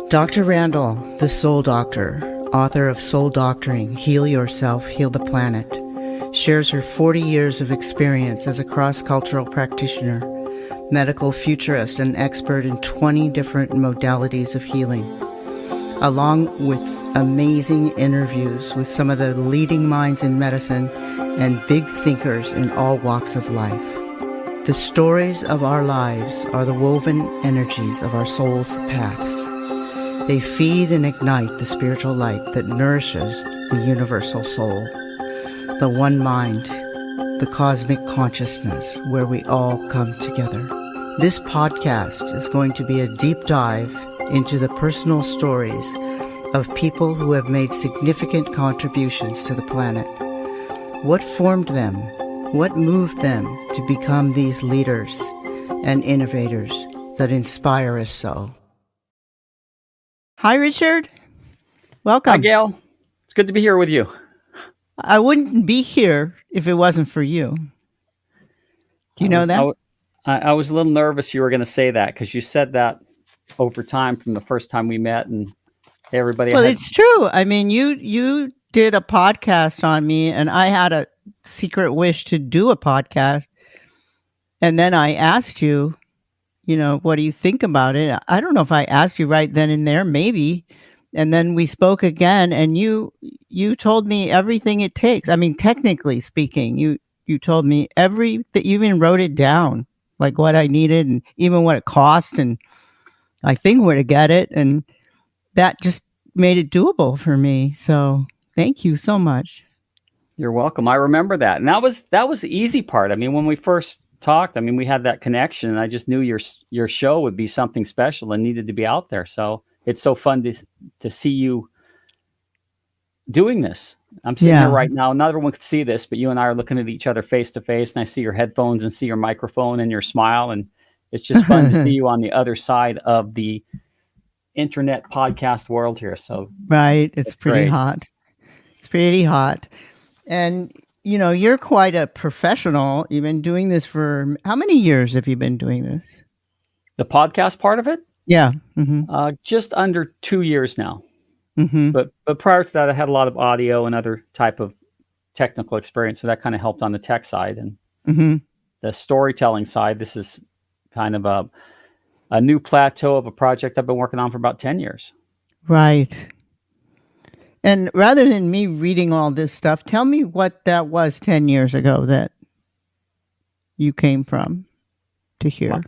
Dr. Randall, the Soul Doctor, author of Soul Doctoring, Heal Yourself, Heal the Planet, shares her 40 years of experience as a cross-cultural practitioner, medical futurist, and expert in 20 different modalities of healing, along with amazing interviews with some of the leading minds in medicine and big thinkers in all walks of life. The stories of our lives are the woven energies of our soul's paths. They feed and ignite the spiritual light that nourishes the universal soul, the one mind, the cosmic consciousness where we all come together. This podcast is going to be a deep dive into the personal stories of people who have made significant contributions to the planet. What formed them? What moved them to become these leaders and innovators that inspire us so? Hi, Richard. Welcome. Hi, Gail. It's good to be here with you. I wouldn't be here if it wasn't for you. Do you know that? I was a little nervous you were going to say that because you said that over time from the first time we met and everybody. Well, it's true. I mean, you did a podcast on me and I had a secret wish to do a podcast. And then I asked you, what do you think about it? I don't know if I asked you right then and there, maybe. And then we spoke again and you told me everything it takes. I mean, technically speaking, you told me everything, you even wrote it down, like what I needed and even what it cost and I think where to get it. And that just made it doable for me. So thank you so much. You're welcome. I remember that. And that was the easy part. I mean, when we first talked, we had that connection and I just knew your show would be something special and needed to be out there. So it's so fun to see you doing this. I'm sitting here right now. Not everyone could see this, but you and I are looking at each other face to face and I see your headphones and see your microphone and your smile. And it's just fun to see you on the other side of the internet podcast world here. So right. It's pretty great. Hot. It's pretty hot. And you're quite a professional. You've been doing this for how many years have you been doing this? The podcast part of it? Yeah. Mm-hmm. Just under 2 years now. Mm-hmm. But prior to that, I had a lot of audio and other type of technical experience. So that kind of helped on the tech side and the storytelling side. This is kind of a new plateau of a project I've been working on for about 10 years. Right. And rather than me reading all this stuff, tell me what that was 10 years ago that you came from to here.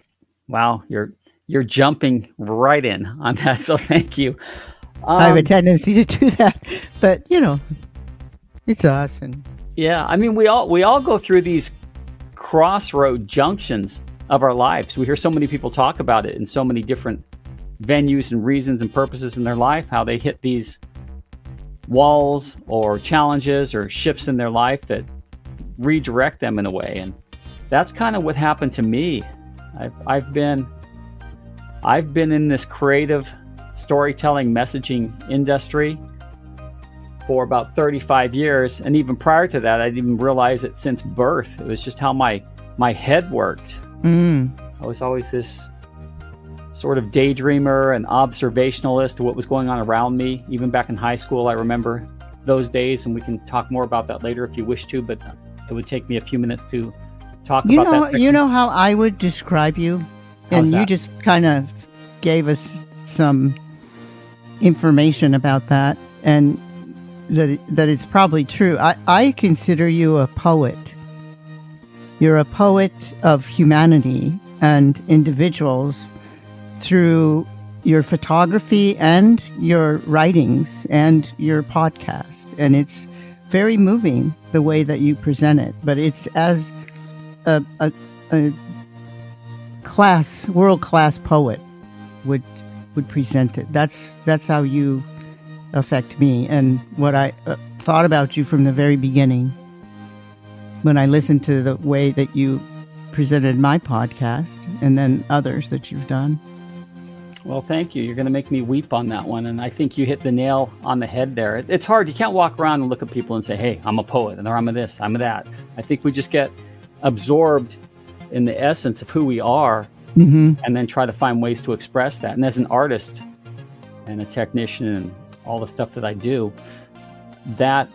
Wow. You're jumping right in on that. So thank you. I have a tendency to do that, but it's us. And yeah, we all go through these crossroad junctions of our lives. We hear so many people talk about it in so many different venues and reasons and purposes in their life, how they hit these walls or challenges or shifts in their life that redirect them in a way. And that's kind of what happened to me. I've been in this creative storytelling messaging industry for about 35 years. And even prior to that, I didn't even realize it since birth. It was just how my head worked. I was always this sort of daydreamer and observationalist to what was going on around me. Even back in high school, I remember those days, and we can talk more about that later if you wish to, but it would take me a few minutes to talk about that section. You know how I would describe you? And you just kind of gave us some information about that, and that it's probably true. I consider you a poet. You're a poet of humanity and individuals through your photography and your writings and your podcast. And it's very moving the way that you present it, but it's as a world-class poet would present it. That's how you affect me and what I thought about you from the very beginning when I listened to the way that you presented my podcast and then others that you've done. Well, thank you. You're going to make me weep on that one. And I think you hit the nail on the head there. It's hard. You can't walk around and look at people and say, hey, I'm a poet, or I'm a this, I'm a that. I think we just get absorbed in the essence of who we are and then try to find ways to express that. And as an artist, and a technician and all the stuff that I do, that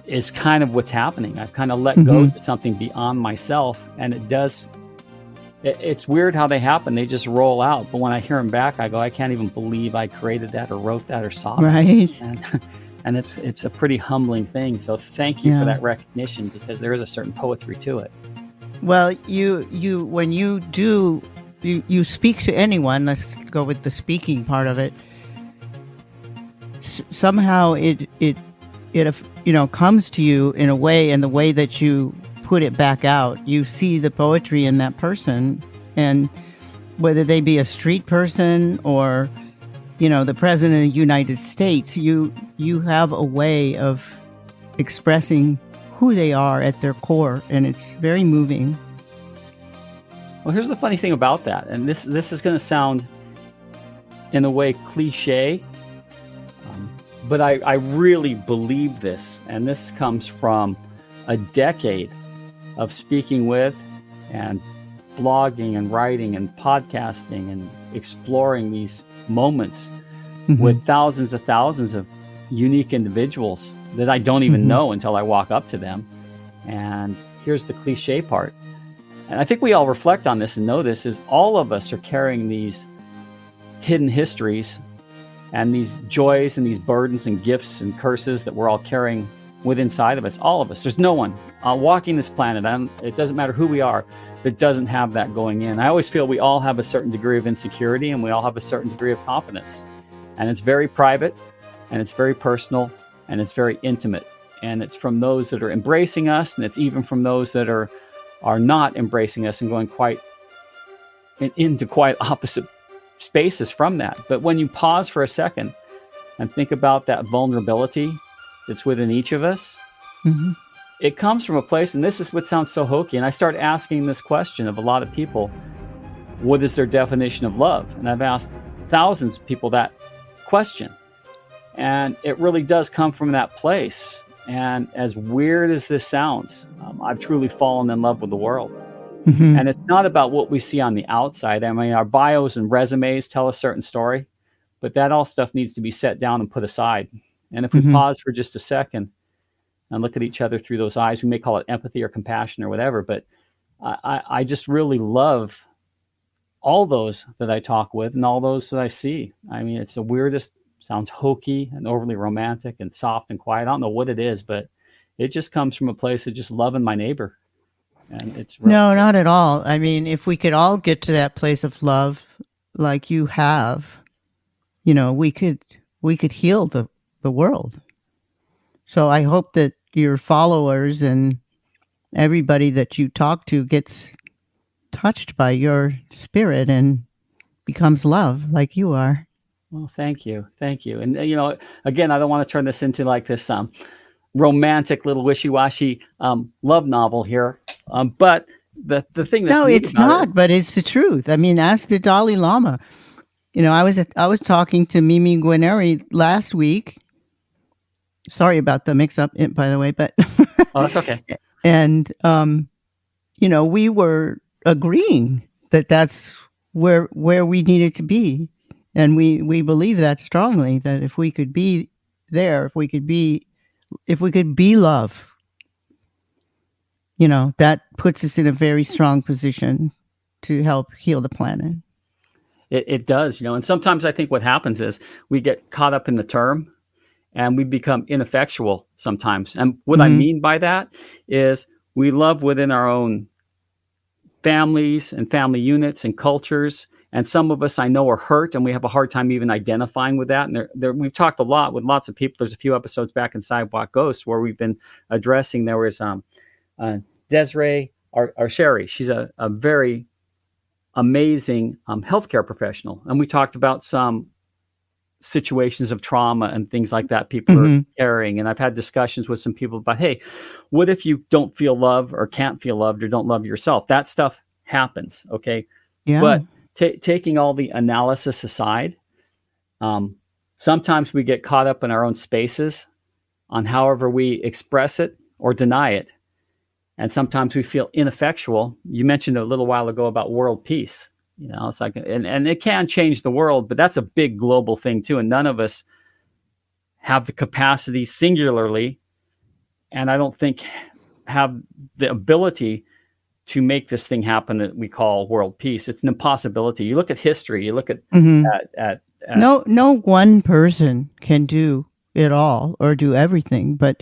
is kind of what's happening. I've kind of let go to something beyond myself, and it's weird how they happen. They just roll out. But when I hear them back, I go, I can't even believe I created that or wrote that or saw that. Right. And it's a pretty humbling thing. So thank you for that recognition, because there is a certain poetry to it. Well, you when you do you speak to anyone, let's go with the speaking part of it. Somehow it comes to you in a way, and the way that you put it back out, you see the poetry in that person, and whether they be a street person or the president of the United States, you have a way of expressing who they are at their core, and it's very moving. Well, here's the funny thing about that, and this is going to sound in a way cliche, but I really believe this, and this comes from a decade of speaking with and blogging and writing and podcasting and exploring these moments with thousands of unique individuals that I don't even know until I walk up to them. And here's the cliche part. And I think we all reflect on this and know this, is all of us are carrying these hidden histories and these joys and these burdens and gifts and curses that we're all carrying within inside of us. All of us. There's no one walking this planet, it doesn't matter who we are, that doesn't have that going in. I always feel we all have a certain degree of insecurity, and we all have a certain degree of confidence. And it's very private, and it's very personal, and it's very intimate. And it's from those that are embracing us, and it's even from those that are not embracing us and going into quite opposite spaces from that. But when you pause for a second and think about that vulnerability that's within each of us, it comes from a place, and this is what sounds so hokey, and I start asking this question of a lot of people: what is their definition of love? And I've asked thousands of people that question, and it really does come from that place. And as weird as this sounds, I've truly fallen in love with the world. And it's not about what we see on the outside. I mean, our bios and resumes tell a certain story, but that all stuff needs to be set down and put aside. And if we pause for just a second and look at each other through those eyes, we may call it empathy or compassion or whatever, but I just really love all those that I talk with and all those that I see. I mean, it's the weirdest, sounds hokey and overly romantic and soft and quiet. I don't know what it is, but it just comes from a place of just loving my neighbor. And it's no, not at all. I mean, if we could all get to that place of love like you have, we could heal the world. So I hope that your followers and everybody that you talk to gets touched by your spirit and becomes love like you are. Well, thank you. And again, I don't want to turn this into like this romantic little wishy-washy love novel here, but the thing that's it's not, but it's the truth. I mean, ask the Dalai Lama. I was talking to Mimi Guarneri last week. Sorry about the mix-up, by the way, but oh, that's okay. And we were agreeing that that's where we needed to be, and we believe that strongly. That if we could be there, if we could be love, that puts us in a very strong position to help heal the planet. It does, and sometimes I think what happens is we get caught up in the term and we become ineffectual sometimes. And what I mean by that is we love within our own families and family units and cultures. And some of us I know are hurt, and we have a hard time even identifying with that. And we've talked a lot with lots of people. There's a few episodes back in Sidewalk Ghosts where we've been addressing. There was Desiree or Sherry. She's a very amazing healthcare professional. And we talked about some situations of trauma and things like that people are carrying. And I've had discussions with some people about, hey, what if you don't feel love or can't feel loved or don't love yourself? That stuff happens, okay? Yeah. But taking all the analysis aside, sometimes we get caught up in our own spaces on however we express it or deny it. And sometimes we feel ineffectual. You mentioned a little while ago about world peace. It's like, and it can change the world, but that's a big global thing too. And none of us have the capacity singularly, and I don't think have the ability to make this thing happen that we call world peace. It's an impossibility. You look at history, you look at, at no one person can do it all or do everything, but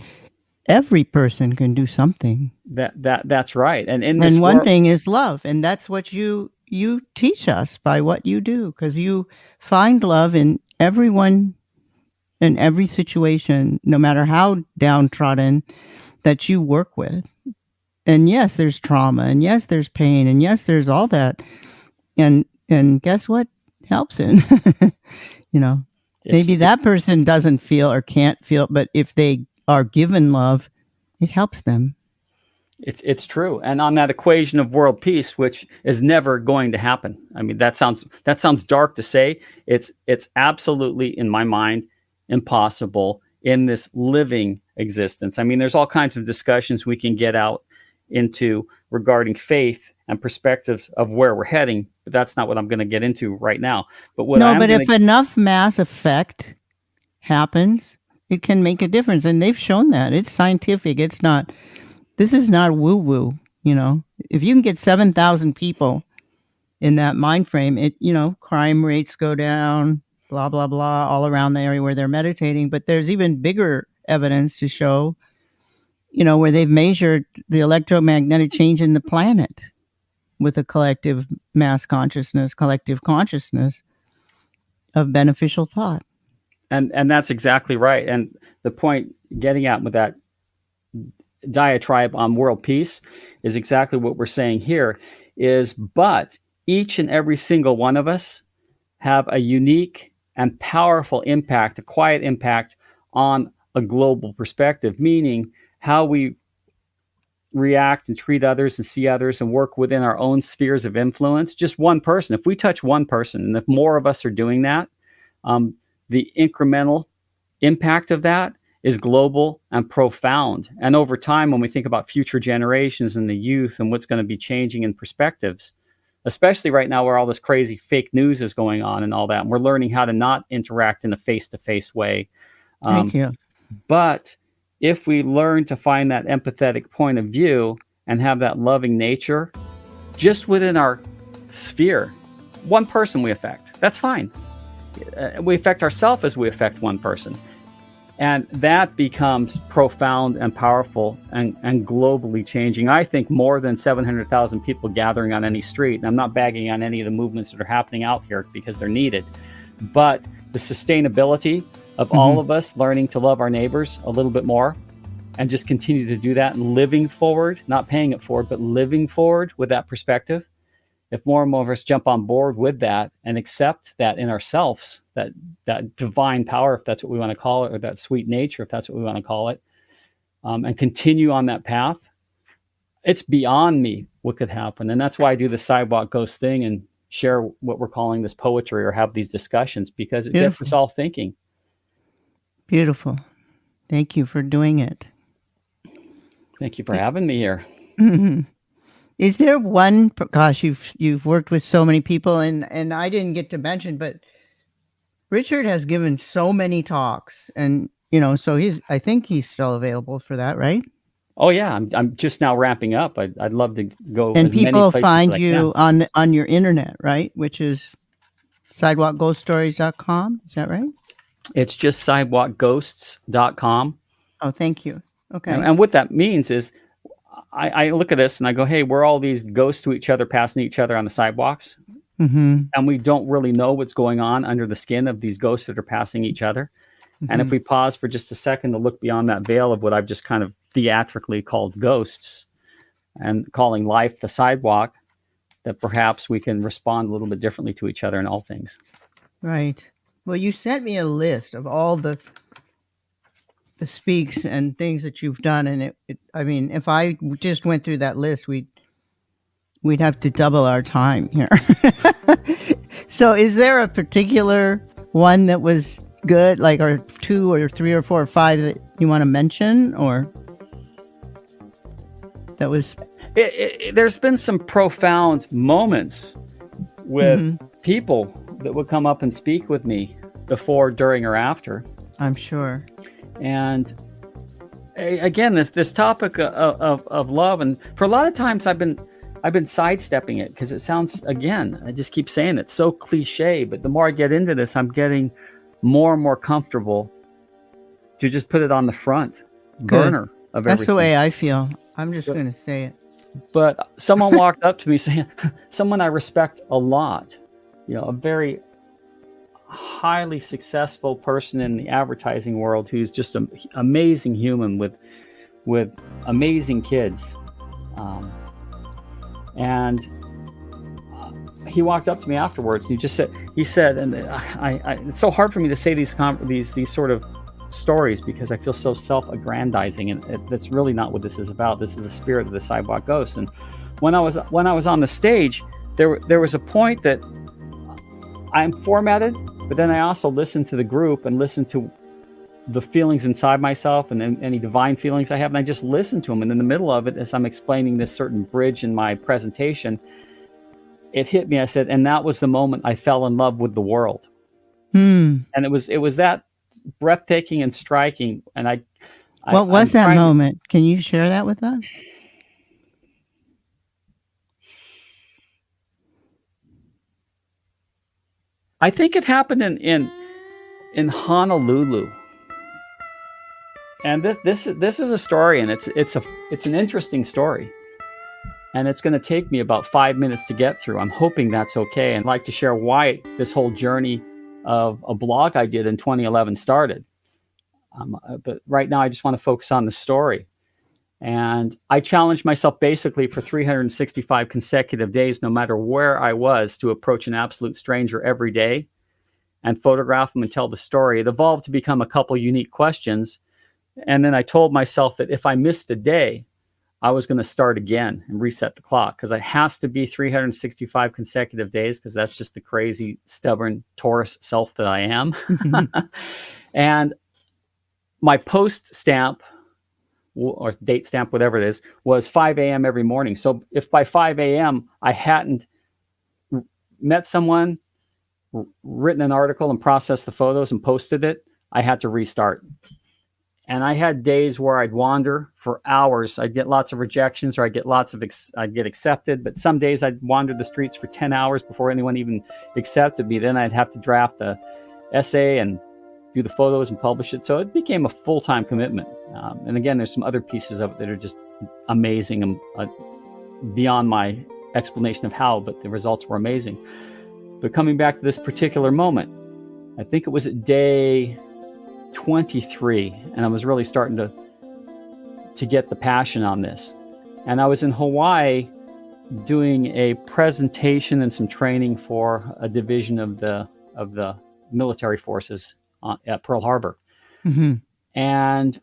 every person can do something. That's right. And one thing is love, and that's what you teach us by what you do, because you find love in everyone, in every situation, no matter how downtrodden, that you work with. And yes, there's trauma, and yes, there's pain, and yes, there's all that. And guess what helps it? Maybe that person doesn't feel or can't feel, but if they are given love, it helps them. It's true. And on that equation of world peace, which is never going to happen. I mean, that sounds dark to say. It's absolutely, in my mind, impossible in this living existence. I mean, there's all kinds of discussions we can get out into regarding faith and perspectives of where we're heading, but that's not what I'm going to get into right now. But if enough mass effect happens, it can make a difference, and they've shown that. It's scientific. This is not woo-woo. If you can get 7,000 people in that mind frame, crime rates go down, blah blah blah, all around the area where they're meditating. But there's even bigger evidence to show, where they've measured the electromagnetic change in the planet with a collective mass consciousness, collective consciousness of beneficial thought. And that's exactly right. And the point getting at with that diatribe on world peace is exactly what we're saying here but each and every single one of us have a unique and powerful impact, a quiet impact on a global perspective, meaning how we react and treat others and see others and work within our own spheres of influence. Just one person. If we touch one person, and if more of us are doing that, the incremental impact of that is global and profound. And over time, when we think about future generations and the youth and what's going to be changing in perspectives, especially right now where all this crazy fake news is going on and all that, and we're learning how to not interact in a face-to-face way. Thank you. But if we learn to find that empathetic point of view and have that loving nature just within our sphere, one person we affect, that's fine. We affect ourselves as we affect one person. And that becomes profound and powerful and globally changing. I think more than 700,000 people gathering on any street. And I'm not bagging on any of the movements that are happening out here because they're needed. But the sustainability of all of us learning to love our neighbors a little bit more and just continue to do that and living forward, not paying it forward, but living forward with that perspective. If more and more of us jump on board with that and accept that in ourselves, that divine power, if that's what we want to call it, or that sweet nature, if that's what we want to call it, and continue on that path, it's beyond me what could happen. And that's why I do the Sidewalk Ghost thing and share what we're calling this poetry or have these discussions, because it gets us all thinking. Beautiful. Thank you for doing it. Thank you for having me here. Is there one? Gosh, you've worked with so many people, and I didn't get to mention, but Richard has given so many talks, and so I think he's still available for that, right? Oh yeah, I'm just now ramping up. I'd love to go. And people find you on your internet, right? Which is sidewalkghoststories.com. Is that right? It's just sidewalkghosts.com. Oh, thank you. Okay. And what that means is, I look at this and I go, hey, we're all these ghosts to each other, passing each other on the sidewalks. And we don't really know what's going on under the skin of these ghosts that are passing each other. And if we pause for just a second to look beyond that veil of what I've just kind of theatrically called ghosts and calling life the sidewalk, that perhaps we can respond a little bit differently to each other in all things. Right. Well, you sent me a list of all the speaks and things that you've done, and I mean, if I just went through that list, we'd have to double our time here. So is there a particular one that was good, like, or two or three or four or five that you want to mention, or that was... There's been some profound moments with people that would come up and speak with me before, during, or after. I'm sure. And again, this topic of love, and for a lot of times I've been sidestepping it because it sounds, again, I just keep saying it's so cliche, but the more I get into this, I'm getting more and more comfortable to just put it on the front burner of everything. That's the way I feel. I'm just going to say it. But someone walked up to me saying, someone I respect a lot, a very highly successful person in the advertising world who's just an amazing human with amazing kids. And he walked up to me afterwards and he said, and I it's so hard for me to say these sort of stories because I feel so self-aggrandizing, and that's really not what this is about. This is the spirit of the Sidewalk Ghost. And when I was on the stage, there was a point that I'm formatted, but then I also listened to the group and listened to the feelings inside myself and any divine feelings I have, and I just listened to them. And in the middle of it, as I'm explaining this certain bridge in my presentation, it hit me. I said, and that was the moment I fell in love with the world. And it was that breathtaking and striking. And what was that moment? Can you share that with us? I think it happened in Honolulu. And this is a story, and it's an interesting story. And it's going to take me about 5 minutes to get through. I'm hoping that's okay. And I'd like to share why this whole journey of a blog I did in 2011 started. But right now, I just want to focus on the story. And I challenged myself basically for 365 consecutive days, no matter where I was, to approach an absolute stranger every day and photograph them and tell the story. It evolved to become a couple unique questions. And then I told myself that if I missed a day, I was going to start again and reset the clock, because it has to be 365 consecutive days, because that's just the crazy, stubborn Taurus self that I am. And my post stamp or date stamp, whatever it is, was 5 a.m. every morning. So if by 5 a.m. I hadn't met someone, written an article and processed the photos and posted it, I had to restart. And I had days where I'd wander for hours. I'd get lots of rejections, or I'd get accepted. But some days I'd wander the streets for 10 hours before anyone even accepted me. Then I'd have to draft the essay and do the photos and publish it. So it became a full-time commitment. And again, there's some other pieces of it that are just amazing and beyond my explanation of how, but the results were amazing. But coming back to this particular moment, I think it was at day 23, and I was really starting to get the passion on this. And I was in Hawaii doing a presentation and some training for a division of the military forces at Pearl Harbor. And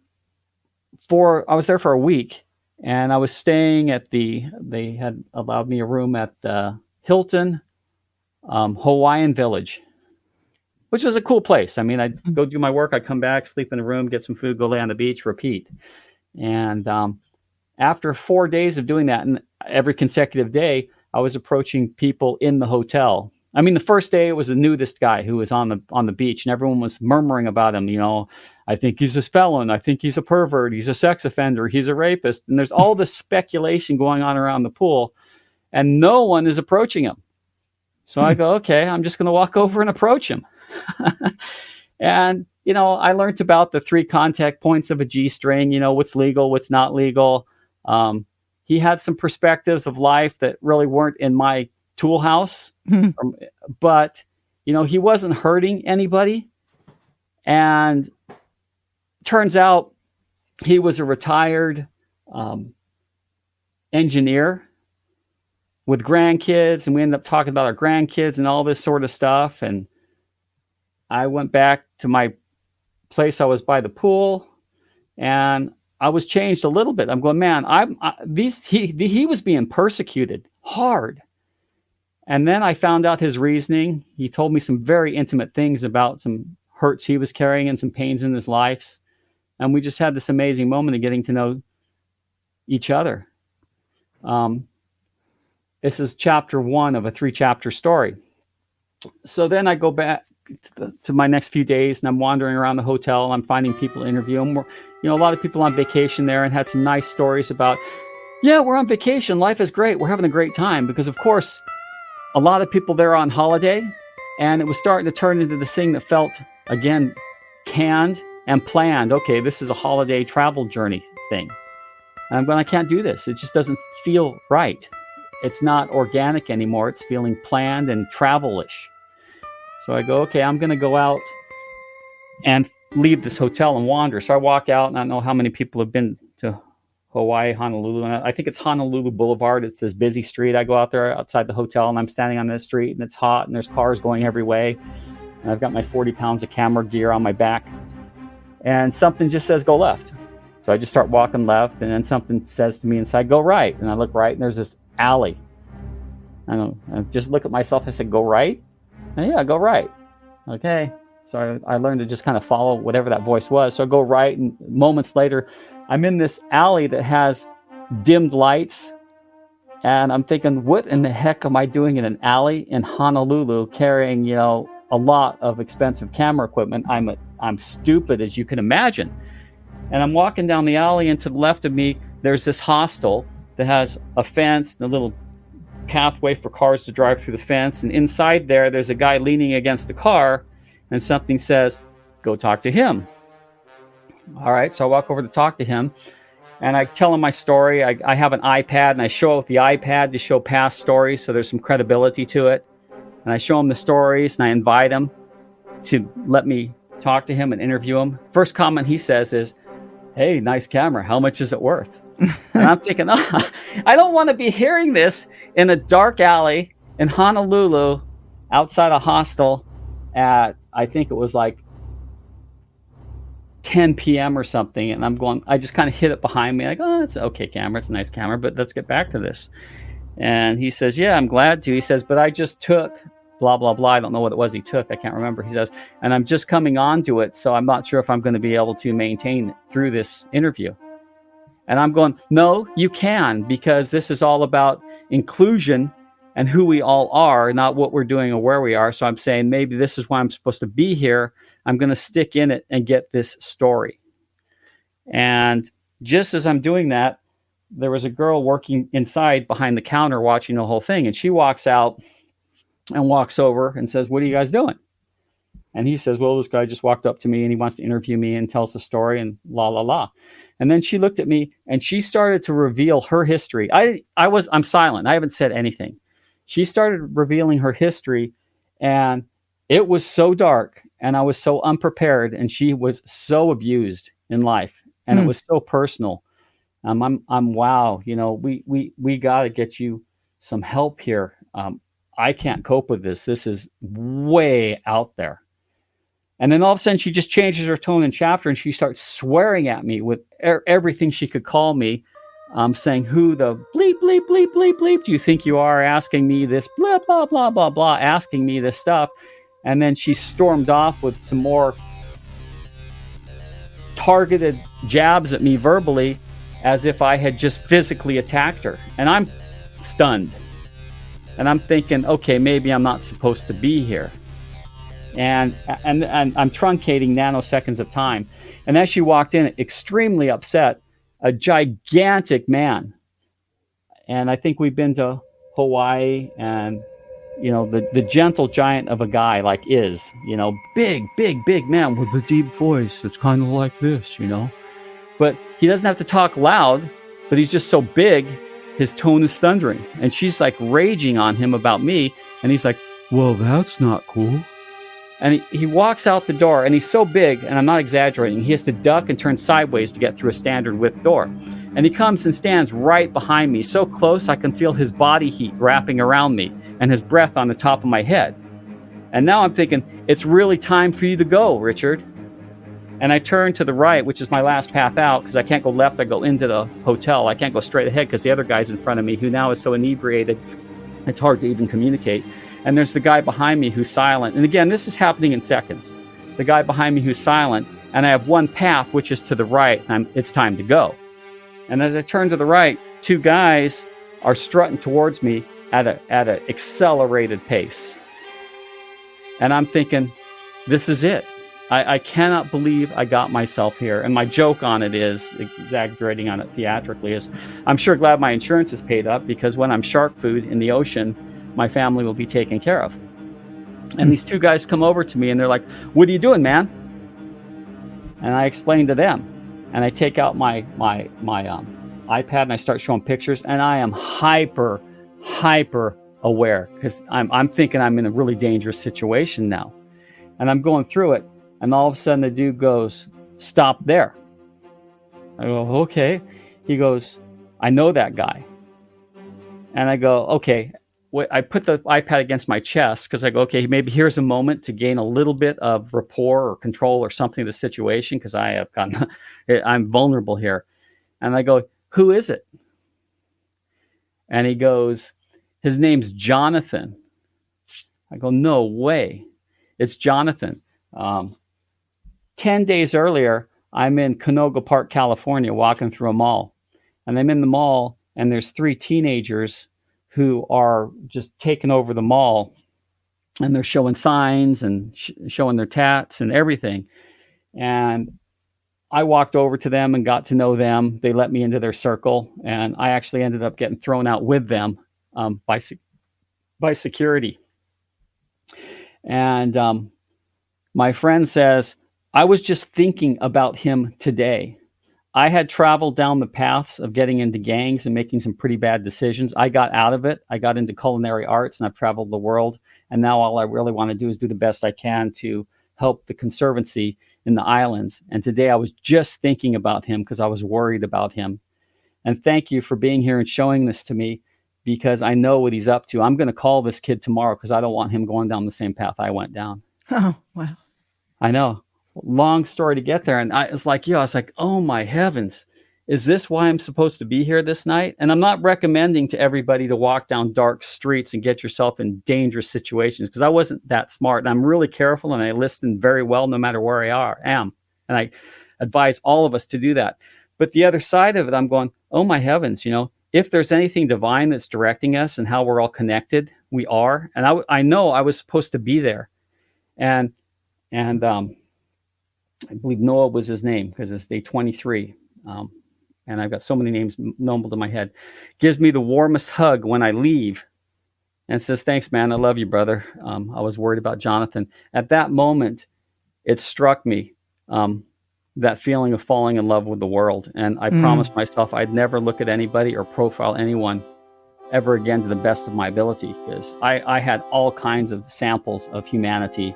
I was there for a week, and I was staying at they had allowed me a room at the Hilton Hawaiian Village, which was a cool place. I mean, I'd go do my work, I'd come back, sleep in a room, get some food, go lay on the beach, repeat. And after 4 days of doing that, and every consecutive day, I was approaching people in the hotel. I mean, the first day it was a nudist guy who was on the beach, and everyone was murmuring about him. I think he's a felon. I think he's a pervert. He's a sex offender. He's a rapist. And there's all this speculation going on around the pool, and no one is approaching him. So I go, okay, I'm just going to walk over and approach him. And, I learned about the 3 contact points of a G string, what's legal, what's not legal. He had some perspectives of life that really weren't in my tool house, but, he wasn't hurting anybody. And turns out he was a retired engineer with grandkids, and we ended up talking about our grandkids and all this sort of stuff. And I went back to my place. I was by the pool, and I was changed a little bit. I'm going, man, he was being persecuted hard. And then I found out his reasoning. He told me some very intimate things about some hurts he was carrying and some pains in his life. And we just had this amazing moment of getting to know each other. This is chapter 1 of a 3-chapter story. So then I go back to my next few days, and I'm wandering around the hotel, and I'm finding people to interview. And a lot of people on vacation there, and had some nice stories about, yeah, we're on vacation. Life is great. We're having a great time. Because, of course, a lot of people there on holiday, and it was starting to turn into this thing that felt, again, canned and planned. Okay, this is a holiday travel journey thing. And I'm going, I can't do this. It just doesn't feel right. It's not organic anymore. It's feeling planned and travel-ish. So I go, okay, I'm going to go out and leave this hotel and wander. So I walk out, and I don't know how many people have been to Hawaii, Honolulu. And I think it's Honolulu Boulevard. It's this busy street. I go out there outside the hotel, and I'm standing on this street, and it's hot, and there's cars going every way. And I've got my 40 pounds of camera gear on my back. And something just says, go left. So I just start walking left, and then something says to me inside, go right. And I look right, and there's this alley. I just look at myself. I said, go right? And yeah, go right. Okay. So I learned to just kind of follow whatever that voice was. So I go right, and moments later, I'm in this alley that has dimmed lights. And I'm thinking, what in the heck am I doing in an alley in Honolulu carrying, a lot of expensive camera equipment? I'm stupid, as you can imagine. And I'm walking down the alley, and to the left of me, there's this hostel that has a fence and a little pathway for cars to drive through the fence. And inside there's a guy leaning against the car, and something says, go talk to him. All right, so I walk over to talk to him, and I tell him my story. I have an iPad, and I show up the iPad to show past stories, so there's some credibility to it. And I show him the stories, and I invite him to let me talk to him and interview him. First comment he says is, hey, nice camera. How much is it worth? And I'm thinking, I don't want to be hearing this in a dark alley in Honolulu outside a hostel at, I think it was like 10 p.m. or something. And I'm going, I just kind of hit it behind me. Like, oh, it's an okay camera. It's a nice camera, but let's get back to this. And he says, yeah, I'm glad to. He says, but I just took blah, blah, blah. I don't know what it was he took. I can't remember. He says, and I'm just coming onto it. So I'm not sure if I'm going to be able to maintain it through this interview. And I'm going, no, you can, because this is all about inclusion and who we all are, not what we're doing or where we are. So I'm saying maybe this is why I'm supposed to be here. I'm going to stick in it and get this story. And just as I'm doing that, there was a girl working inside behind the counter watching the whole thing. And she walks out and walks over and says, what are you guys doing? And he says, well, this guy just walked up to me and he wants to interview me and tell us a story and la, la, la. And then she looked at me and she started to reveal her history. I'm silent. I haven't said anything. She started revealing her history, and it was so dark, and I was so unprepared, and she was so abused in life, and it was so personal. I'm wow, we got to get you some help here. I can't cope with this. This is way out there. And then all of a sudden she just changes her tone and chapter, and she starts swearing at me with everything she could call me, saying, who the bleep, bleep, bleep, bleep, bleep do you think you are, asking me this, blah, blah, blah, blah, blah, asking me this stuff. And then she stormed off with some more targeted jabs at me verbally, as if I had just physically attacked her. And I'm stunned. And I'm thinking, okay, maybe I'm not supposed to be here. And I'm truncating nanoseconds of time. And as she walked in, extremely upset, a gigantic man. And I think we've been to Hawaii, and, the gentle giant of a guy like big, big, big man with a deep voice. It's kind of like this, But he doesn't have to talk loud, but he's just so big, his tone is thundering. And she's like raging on him about me. And he's like, well, that's not cool. And he walks out the door, and he's so big, and I'm not exaggerating, he has to duck and turn sideways to get through a standard width door. And he comes and stands right behind me, so close I can feel his body heat wrapping around me and his breath on the top of my head. And now I'm thinking, it's really time for you to go, Richard. And I turn to the right, which is my last path out, because I can't go left, I go into the hotel. I can't go straight ahead because the other guy's in front of me, who now is so inebriated, it's hard to even communicate. And there's the guy behind me who's silent. And again, this is happening in seconds. The guy behind me who's silent, and I have one path, which is to the right, and it's time to go. And as I turn to the right, two guys are strutting towards me, at an accelerated pace. And I'm thinking, this is it. I cannot believe I got myself here. And my joke on it is, exaggerating on it theatrically, is I'm sure glad my insurance is paid up, because when I'm shark food in the ocean, my family will be taken care of. And these two guys come over to me and they're like, "What are you doing, man?" And I explain to them, and I take out my iPad and I start showing pictures, and I am hyper aware, because I'm thinking I'm in a really dangerous situation now. And I'm going through it, and all of a sudden the dude goes, "Stop there." I go, "Okay." He goes, "I know that guy." And I go, "Okay." I put the iPad against my chest, because I go, "Okay, maybe here's a moment to gain a little bit of rapport or control or something of the situation, because I'm vulnerable here." And I go, "Who is it?" And he goes, "His name's Jonathan." I go, "No way. It's Jonathan." 10 days earlier, I'm in Canoga Park, California, walking through a mall. And I'm in the mall, and there's 3 teenagers who are just taking over the mall. And they're showing signs and showing their tats and everything. And I walked over to them and got to know them. They let me into their circle. And I actually ended up getting thrown out with them by security. And my friend says, "I was just thinking about him today. I had traveled down the paths of getting into gangs and making some pretty bad decisions. I got out of it. I got into culinary arts, and I've traveled the world. And now all I really want to do is do the best I can to help the Conservancy in the islands. And today I was just thinking about him because I was worried about him. And thank you for being here and showing this to me, because I know what he's up to. I'm going to call this kid tomorrow, because I don't want him going down the same path I went down." Oh, wow. I know. Long story to get there. And I was like, "Oh my heavens, is this why I'm supposed to be here this night?" And I'm not recommending to everybody to walk down dark streets and get yourself in dangerous situations, because I wasn't that smart. And I'm really careful, and I listen very well no matter where I am. And I advise all of us to do that. But the other side of it, I'm going, oh my heavens, if there's anything divine that's directing us and how we're all connected, we are. And I know I was supposed to be there. And I believe Noah was his name, because it's day 23. And I've got so many names mumbled in my head. Gives me the warmest hug when I leave and says, "Thanks, man. I love you, brother. I was worried about Jonathan." At that moment, it struck me, that feeling of falling in love with the world. And I promised myself I'd never look at anybody or profile anyone ever again to the best of my ability, because I had all kinds of samples of humanity.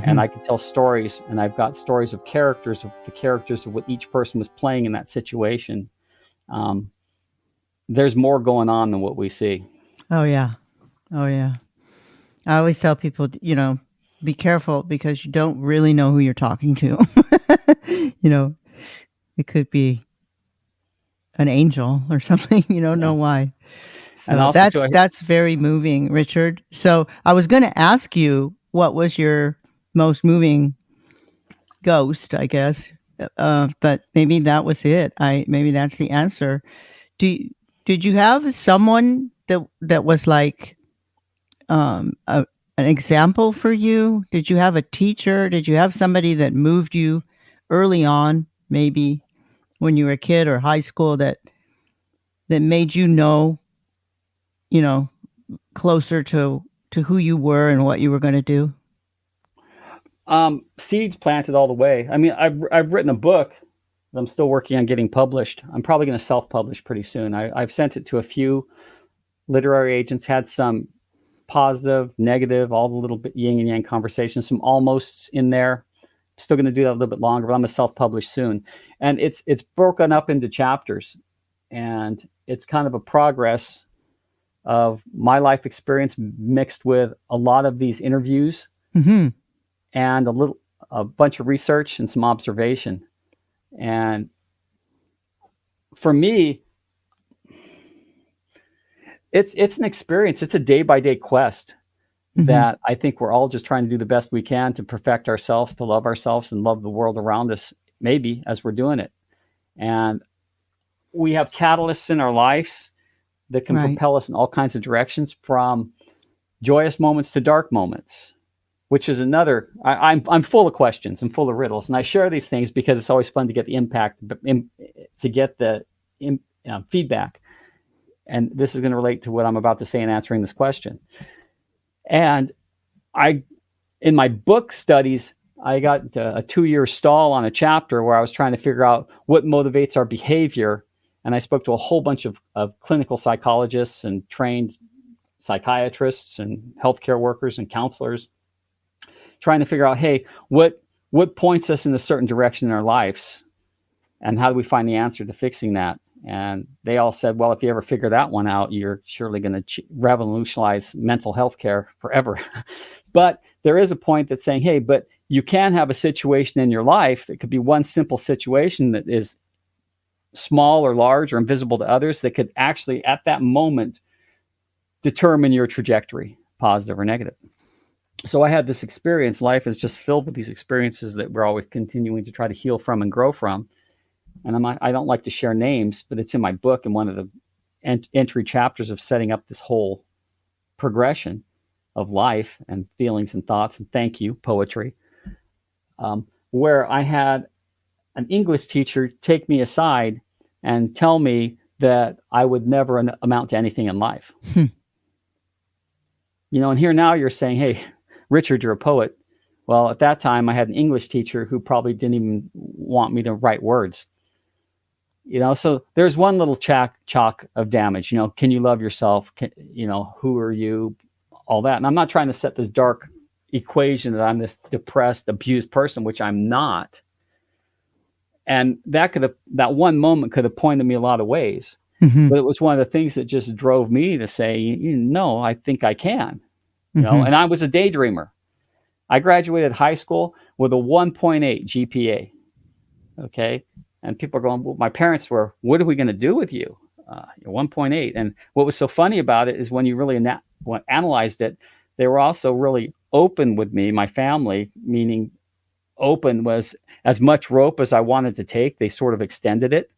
And I can tell stories, and I've got stories of the characters of what each person was playing in that situation. There's more going on than what we see. Oh, yeah. I always tell people, be careful, because you don't really know who you're talking to. It could be an angel or something, know why. So And also that's very moving, Richard. So I was going to ask you, what was your most moving ghost, I guess, but maybe that was it. Maybe that's the answer. Did you have someone that was like an example for you? Did you have a teacher? Did you have somebody that moved you early on, maybe when you were a kid or high school, that made closer to who you were and what you were going to do? Seeds planted all the way. I mean, I've written a book that I'm still working on getting published. I'm probably going to self-publish pretty soon. I've sent it to a few literary agents, had some positive, negative, all the little bit yin and yang conversations, some almosts in there. I'm still going to do that a little bit longer, but I'm going to self-publish soon. And it's broken up into chapters, and it's kind of a progress of my life experience mixed with a lot of these interviews. And a bunch of research and some observation. And for me, it's an experience. It's a day-by-day quest that I think we're all just trying to do the best we can to perfect ourselves, to love ourselves and love the world around us, maybe as we're doing it. And we have catalysts in our lives that can propel us in all kinds of directions, from joyous moments to dark moments, which is another. I'm full of questions. I'm full of riddles, and I share these things because it's always fun to get the impact, to get the feedback. And this is going to relate to what I'm about to say in answering this question. And in my book studies, I got a 2-year stall on a chapter where I was trying to figure out what motivates our behavior. And I spoke to a whole bunch of clinical psychologists and trained psychiatrists and healthcare workers and counselors, trying to figure out, hey, what points us in a certain direction in our lives, and how do we find the answer to fixing that? And they all said, well, if you ever figure that one out, you're surely going to revolutionize mental health care forever. But there is a point that's saying, hey, but you can have a situation in your life that could be one simple situation that is small or large or invisible to others, that could actually at that moment determine your trajectory, positive or negative. So I had this experience. Life is just filled with these experiences that we're always continuing to try to heal from and grow from. And I don't like to share names, but it's in my book, in one of the entry chapters of setting up this whole progression of life and feelings and thoughts and thank you poetry, where I had an English teacher take me aside and tell me that I would never amount to anything in life. And here now you're saying, hey, Richard, you're a poet. Well, at that time I had an English teacher who probably didn't even want me to write words. So there's one little chalk of damage. Can you love yourself? Who are you? All that. And I'm not trying to set this dark equation that I'm this depressed, abused person, which I'm not. And that one moment could have pointed me a lot of ways. Mm-hmm. But it was one of the things that just drove me to say, no, I think I can. And I was a daydreamer. I graduated high school with a 1.8 GPA. Okay. And people are going, well, my parents were, what are we going to do with you? 1.8. And what was so funny about it is when you really analyzed it, they were also really open with me, my family, meaning open was as much rope as I wanted to take. They sort of extended it.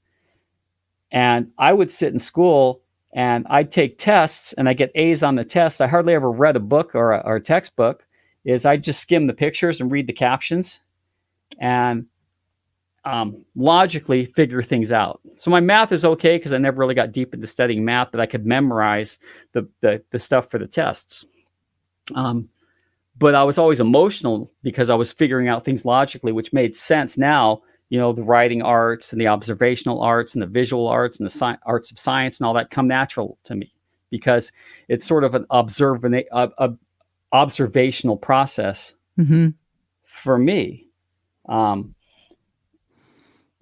And I would sit in school and I'd take tests and I get A's on the tests. I hardly ever read a book or a textbook. I just skim the pictures and read the captions and logically figure things out. So my math is okay because I never really got deep into studying math, but I could memorize the stuff for the tests. But I was always emotional because I was figuring out things logically, which made sense now. The writing arts and the observational arts and the visual arts and the arts of science and all that come natural to me because it's sort of an observational process for me.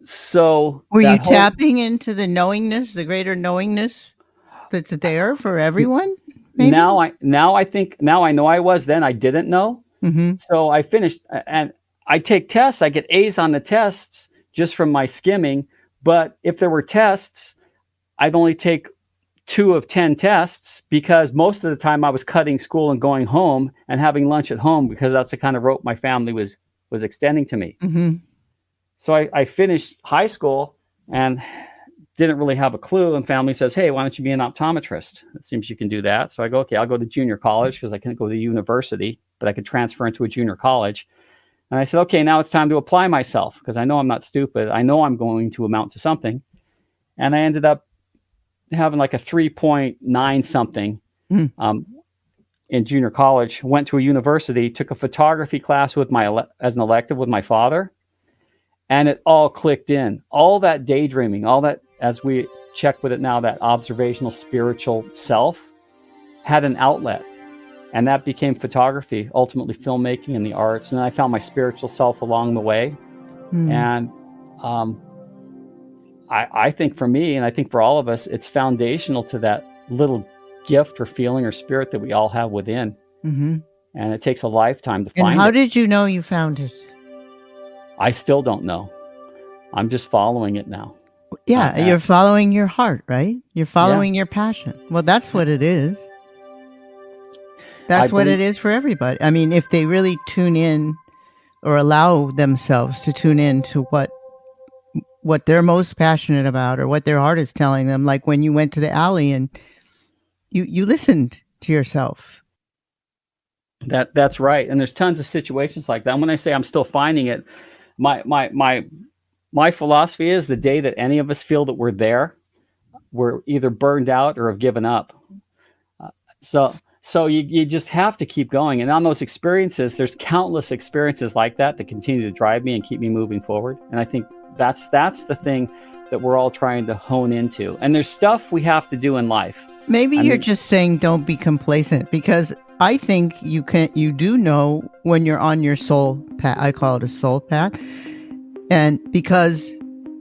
So were you tapping into the knowingness, the greater knowingness that's there for everyone? Maybe? Now I know I was then. I didn't know. Mm-hmm. So I finished and I take tests. I get A's on the tests just from my skimming. But if there were tests, I'd only take 2 of 10 tests because most of the time I was cutting school and going home and having lunch at home because that's the kind of rope my family was extending to me. Mm-hmm. So I finished high school and didn't really have a clue. And family says, hey, why don't you be an optometrist? It seems you can do that. So I go, okay, I'll go to junior college because I couldn't go to university, but I could transfer into a junior college. And I said, okay, now it's time to apply myself because I know I'm not stupid. I know I'm going to amount to something. And I ended up having like a 3.9 something in junior college, went to a university, took a photography class as an elective with my father. And it all clicked in. All that daydreaming, all that, as we check with it now, that observational spiritual self had an outlet. And that became photography, ultimately filmmaking and the arts. And then I found my spiritual self along the way. And I think for me, and I think for all of us, it's foundational to that little gift or feeling or spirit that we all have within. Mm-hmm. And it takes a lifetime to find it. And how did you know you found it? I still don't know. I'm just following it now. Yeah, you're following your heart, right? You're following your passion. Well, that's what it is. That's what it is for everybody. I mean, if they really tune in or allow themselves to tune in to what they're most passionate about or what their heart is telling them, like when you went to the alley and you listened to yourself. That's right. And there's tons of situations like that. And when I say I'm still finding it, my philosophy is the day that any of us feel that we're either burned out or have given up. So you just have to keep going. And on those experiences, there's countless experiences like that continue to drive me and keep me moving forward. And I think that's the thing that we're all trying to hone into. And there's stuff we have to do in life. Maybe you're just saying don't be complacent, because I think you do know when you're on your soul path. I call it a soul path. And because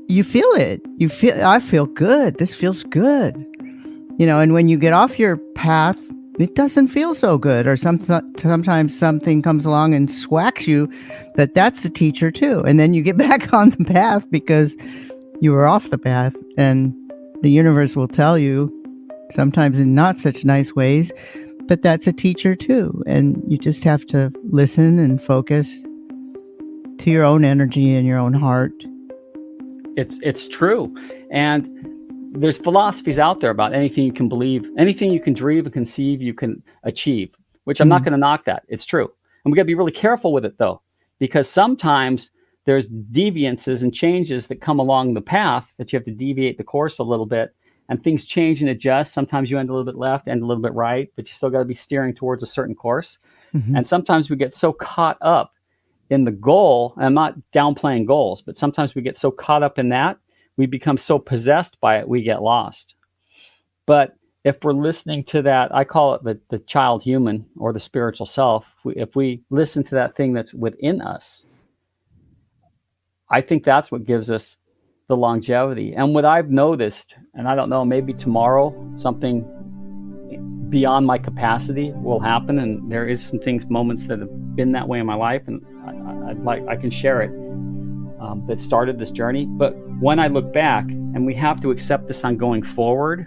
you feel it, I feel good. This feels good. And when you get off your path, it doesn't feel so good. Or sometimes something comes along and swacks you, but that's the teacher too. And then you get back on the path because you were off the path, and the universe will tell you, sometimes in not such nice ways, but that's a teacher too. And you just have to listen and focus to your own energy and your own heart. It's true. And there's philosophies out there about anything you can believe, anything you can dream and conceive, you can achieve, which I'm not going to knock that. It's true. And we got to be really careful with it though, because sometimes there's deviances and changes that come along the path that you have to deviate the course a little bit, and things change and adjust. Sometimes you end a little bit left, end a little bit right, but you still got to be steering towards a certain course. And sometimes we get so caught up in the goal, and I'm not downplaying goals, but sometimes we get so caught up in that, we become so possessed by it, we get lost. But if we're listening to that, I call it the child human or the spiritual self, if we listen to that thing that's within us, I think that's what gives us the longevity. And what I've noticed, and I don't know, maybe tomorrow something beyond my capacity will happen, and there is some moments that have been that way in my life, and I can share it, that started this journey. But when I look back, and we have to accept this on going forward,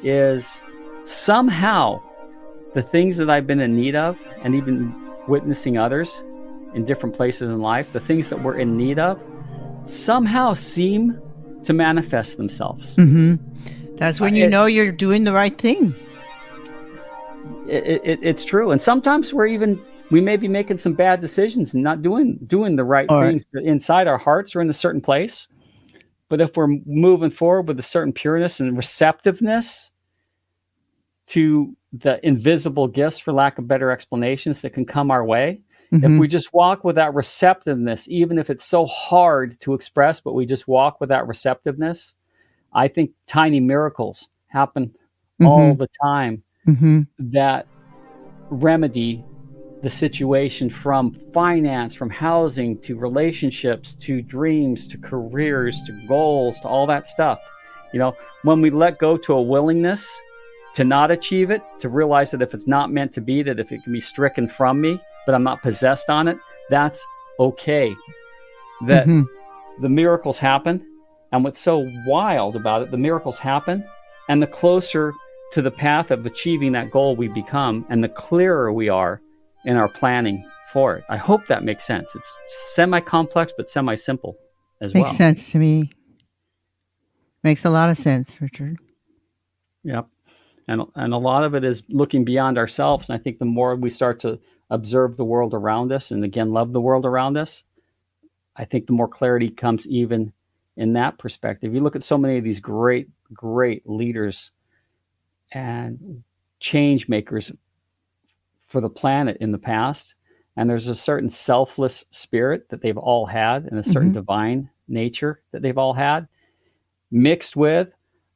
is somehow the things that I've been in need of, and even witnessing others in different places in life, the things that we're in need of somehow seem to manifest themselves. That's when you know you're doing the right thing. It's true. And sometimes we may be making some bad decisions and not doing the right things inside our hearts or in a certain place. But if we're moving forward with a certain pureness and receptiveness to the invisible gifts, for lack of better explanations, that can come our way, if we just walk with that receptiveness, even if it's so hard to express, but we just walk with that receptiveness, I think tiny miracles happen all the time that remedy the situation, from finance, from housing, to relationships, to dreams, to careers, to goals, to all that stuff. When we let go to a willingness to not achieve it, to realize that if it's not meant to be, that if it can be stricken from me, but I'm not possessed on it, that's okay. That the miracles happen. And what's so wild about it, the miracles happen, and the closer to the path of achieving that goal we become, and the clearer we are in our planning for it. I hope that makes sense. It's semi-complex, but semi-simple as well. Makes sense to me. Makes a lot of sense, Richard. Yep. And a lot of it is looking beyond ourselves. And I think the more we start to observe the world around us, and again, love the world around us, I think the more clarity comes even in that perspective. You look at so many of these great, great leaders and change makers for the planet in the past, and there's a certain selfless spirit that they've all had, and a certain divine nature that they've all had, mixed with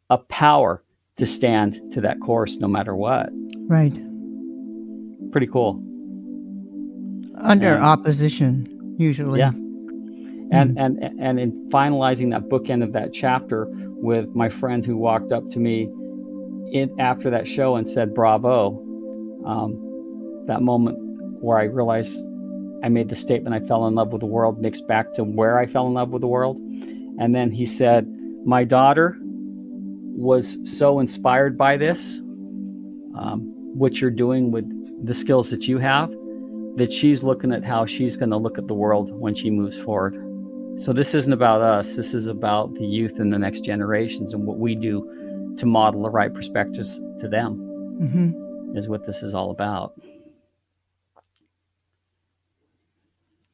a power to stand to that course no matter what. Right. Pretty cool. Under opposition, usually. Yeah. And in finalizing that bookend of that chapter with my friend who walked up to me after that show and said, "Bravo," that moment where I realized I made the statement, I fell in love with the world, mixed back to where I fell in love with the world. And then he said, "My daughter was so inspired by this, what you're doing with the skills that you have, that she's looking at how she's going to look at the world when she moves forward." So this isn't about us. This is about the youth and the next generations and what we do to model the right perspectives to them. is what this is all about.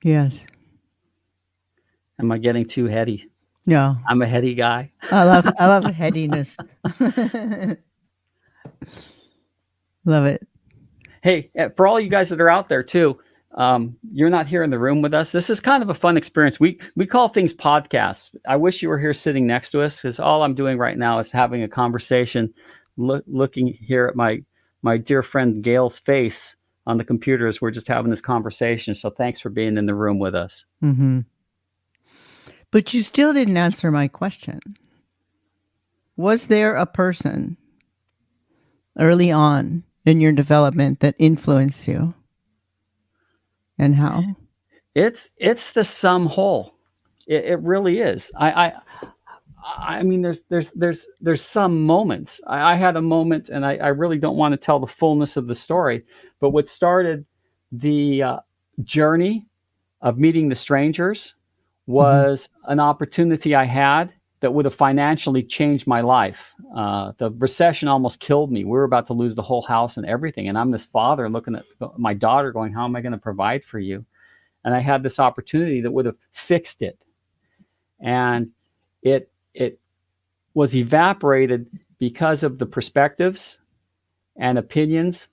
Yes. Am I getting too heady? No. I'm a heady guy. I love headiness. Love it. Hey, for all you guys that are out there too, you're not here in the room with us. This is kind of a fun experience. We call things podcasts. I wish you were here sitting next to us, because all I'm doing right now is having a conversation, looking here at my dear friend Gail's face on the computers. We're just having this conversation. So thanks for being in the room with us. Mm-hmm. But you still didn't answer my question. Was there a person early on in your development that influenced you? And how? It's the sum whole. It really is. I mean, there's some moments. I had a moment, and I really don't want to tell the fullness of the story, but what started the journey of meeting the strangers was an opportunity I had that would have financially changed my life. The recession almost killed me. We were about to lose the whole house and everything. And I'm this father looking at my daughter going, how am I going to provide for you? And I had this opportunity that would have fixed it. And it was evaporated because of the perspectives and opinions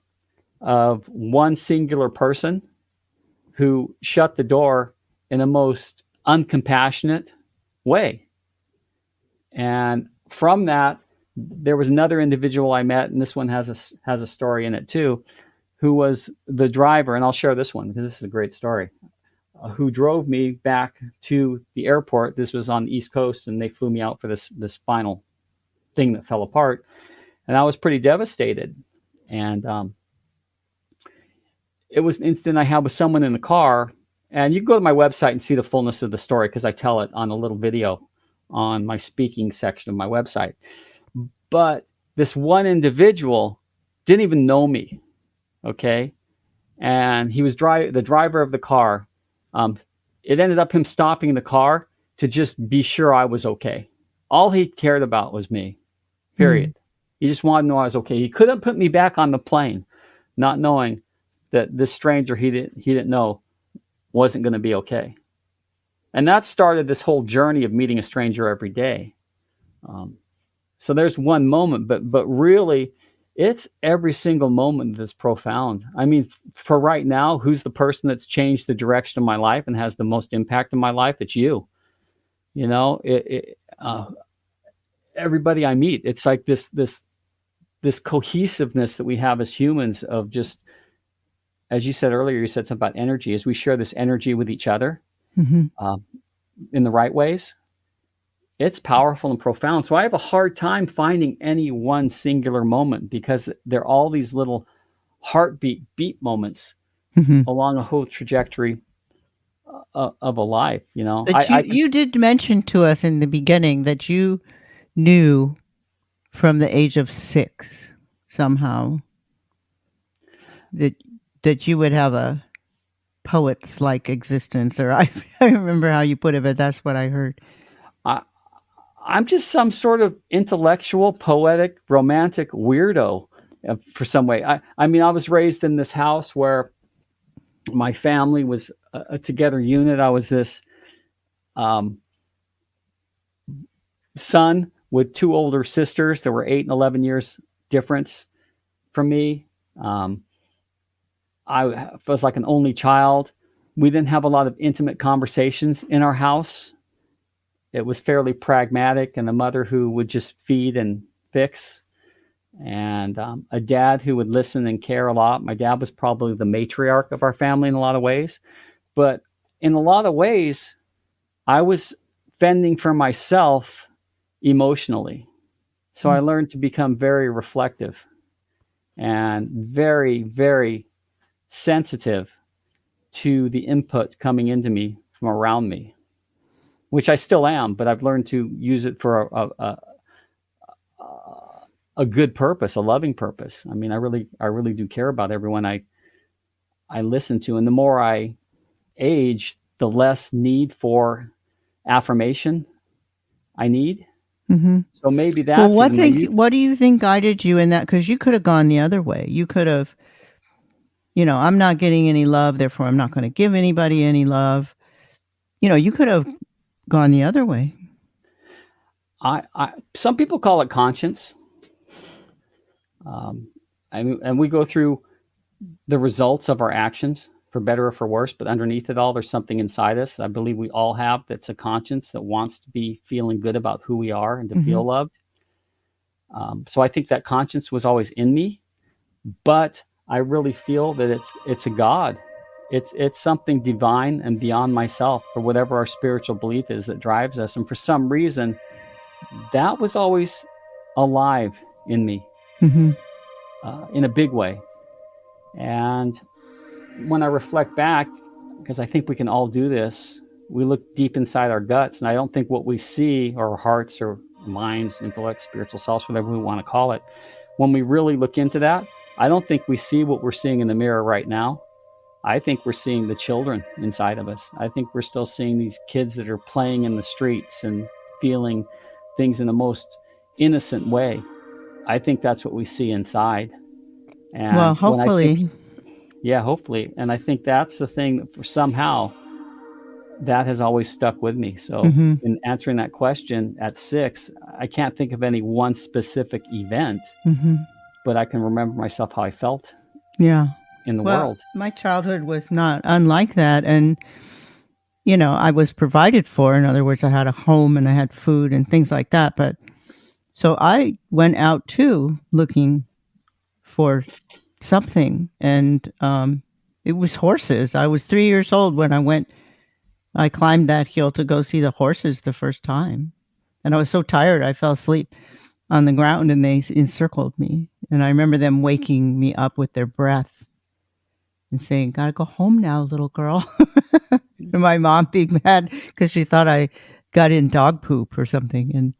of one singular person who shut the door in a most uncompassionate way. And from that, there was another individual I met, and this one has a story in it too, who was the driver, and I'll share this one because this is a great story, who drove me back to the airport. This was on the East Coast, and they flew me out for this final thing that fell apart, and I was pretty devastated. And it was an incident I had with someone in the car, and you can go to my website and see the fullness of the story because I tell it on a little video on my speaking section of my website. But this one individual didn't even know me, okay? And he was the driver of the car. It ended up him stopping the car to just be sure I was okay. All he cared about was me, period. He just wanted to know I was okay. He couldn't put me back on the plane, not knowing that this stranger he didn't know wasn't going to be okay. And that started this whole journey of meeting a stranger every day. So there's one moment, but really, it's every single moment that's profound. I mean, for right now, who's the person that's changed the direction of my life and has the most impact in my life? It's you. You know, everybody I meet, it's like this cohesiveness that we have as humans of just, as you said earlier, you said something about energy, as we share this energy with each other in the right ways. It's powerful and profound. So I have a hard time finding any one singular moment because they're all these little heartbeat beat moments along a whole trajectory of a life, you know. But you did mention to us in the beginning that you knew from the age of 6 somehow that you would have a poet's like existence, or I remember how you put it, but that's what I heard. I'm just some sort of intellectual, poetic, romantic weirdo for some way. I mean, I was raised in this house where my family was a together unit. I was this son with 2 older sisters. There were 8 and 11 years difference from me. I was like an only child. We didn't have a lot of intimate conversations in our house. It was fairly pragmatic, and a mother who would just feed and fix, and a dad who would listen and care a lot. My dad was probably the matriarch of our family in a lot of ways, but in a lot of ways, I was fending for myself emotionally. So I learned to become very reflective and very, very sensitive to the input coming into me from around me, which I still am, but I've learned to use it for a good purpose, a loving purpose. I mean, I really do care about everyone I listen to. And the more I age, the less need for affirmation I need. So maybe Well, that's it in my youth. what do you think guided you in that? Because you could have gone the other way. You could have, I'm not getting any love, therefore I'm not going to give anybody any love. You could have gone the other way. Some people call it conscience. And we go through the results of our actions, for better or for worse, but underneath it all, there's something inside us. I believe we all have that's a conscience that wants to be feeling good about who we are and to feel loved. So I think that conscience was always in me, but I really feel that it's a God. It's something divine and beyond myself, for whatever our spiritual belief is that drives us. And for some reason, that was always alive in me in a big way. And when I reflect back, because I think we can all do this, we look deep inside our guts, and I don't think what we see, or our hearts or minds, intellect, spiritual selves, whatever we want to call it, when we really look into that, I don't think we see what we're seeing in the mirror right now. I think we're seeing the children inside of us. I think we're still seeing these kids that are playing in the streets and feeling things in the most innocent way. I think that's what we see inside. And well, hopefully. Hopefully. And I think that's the thing that for somehow that has always stuck with me. So in answering that question at 6, I can't think of any one specific event, but I can remember myself how I felt in the world. My childhood was not unlike that. And, I was provided for. In other words, I had a home and I had food and things like that. But so I went out too, looking for something. And it was horses. I was 3 years old when I climbed that hill to go see the horses the first time. And I was so tired, I fell asleep on the ground and they encircled me. And I remember them waking me up with their breath and saying, "Gotta go home now, little girl." And my mom being mad because she thought I got in dog poop or something. And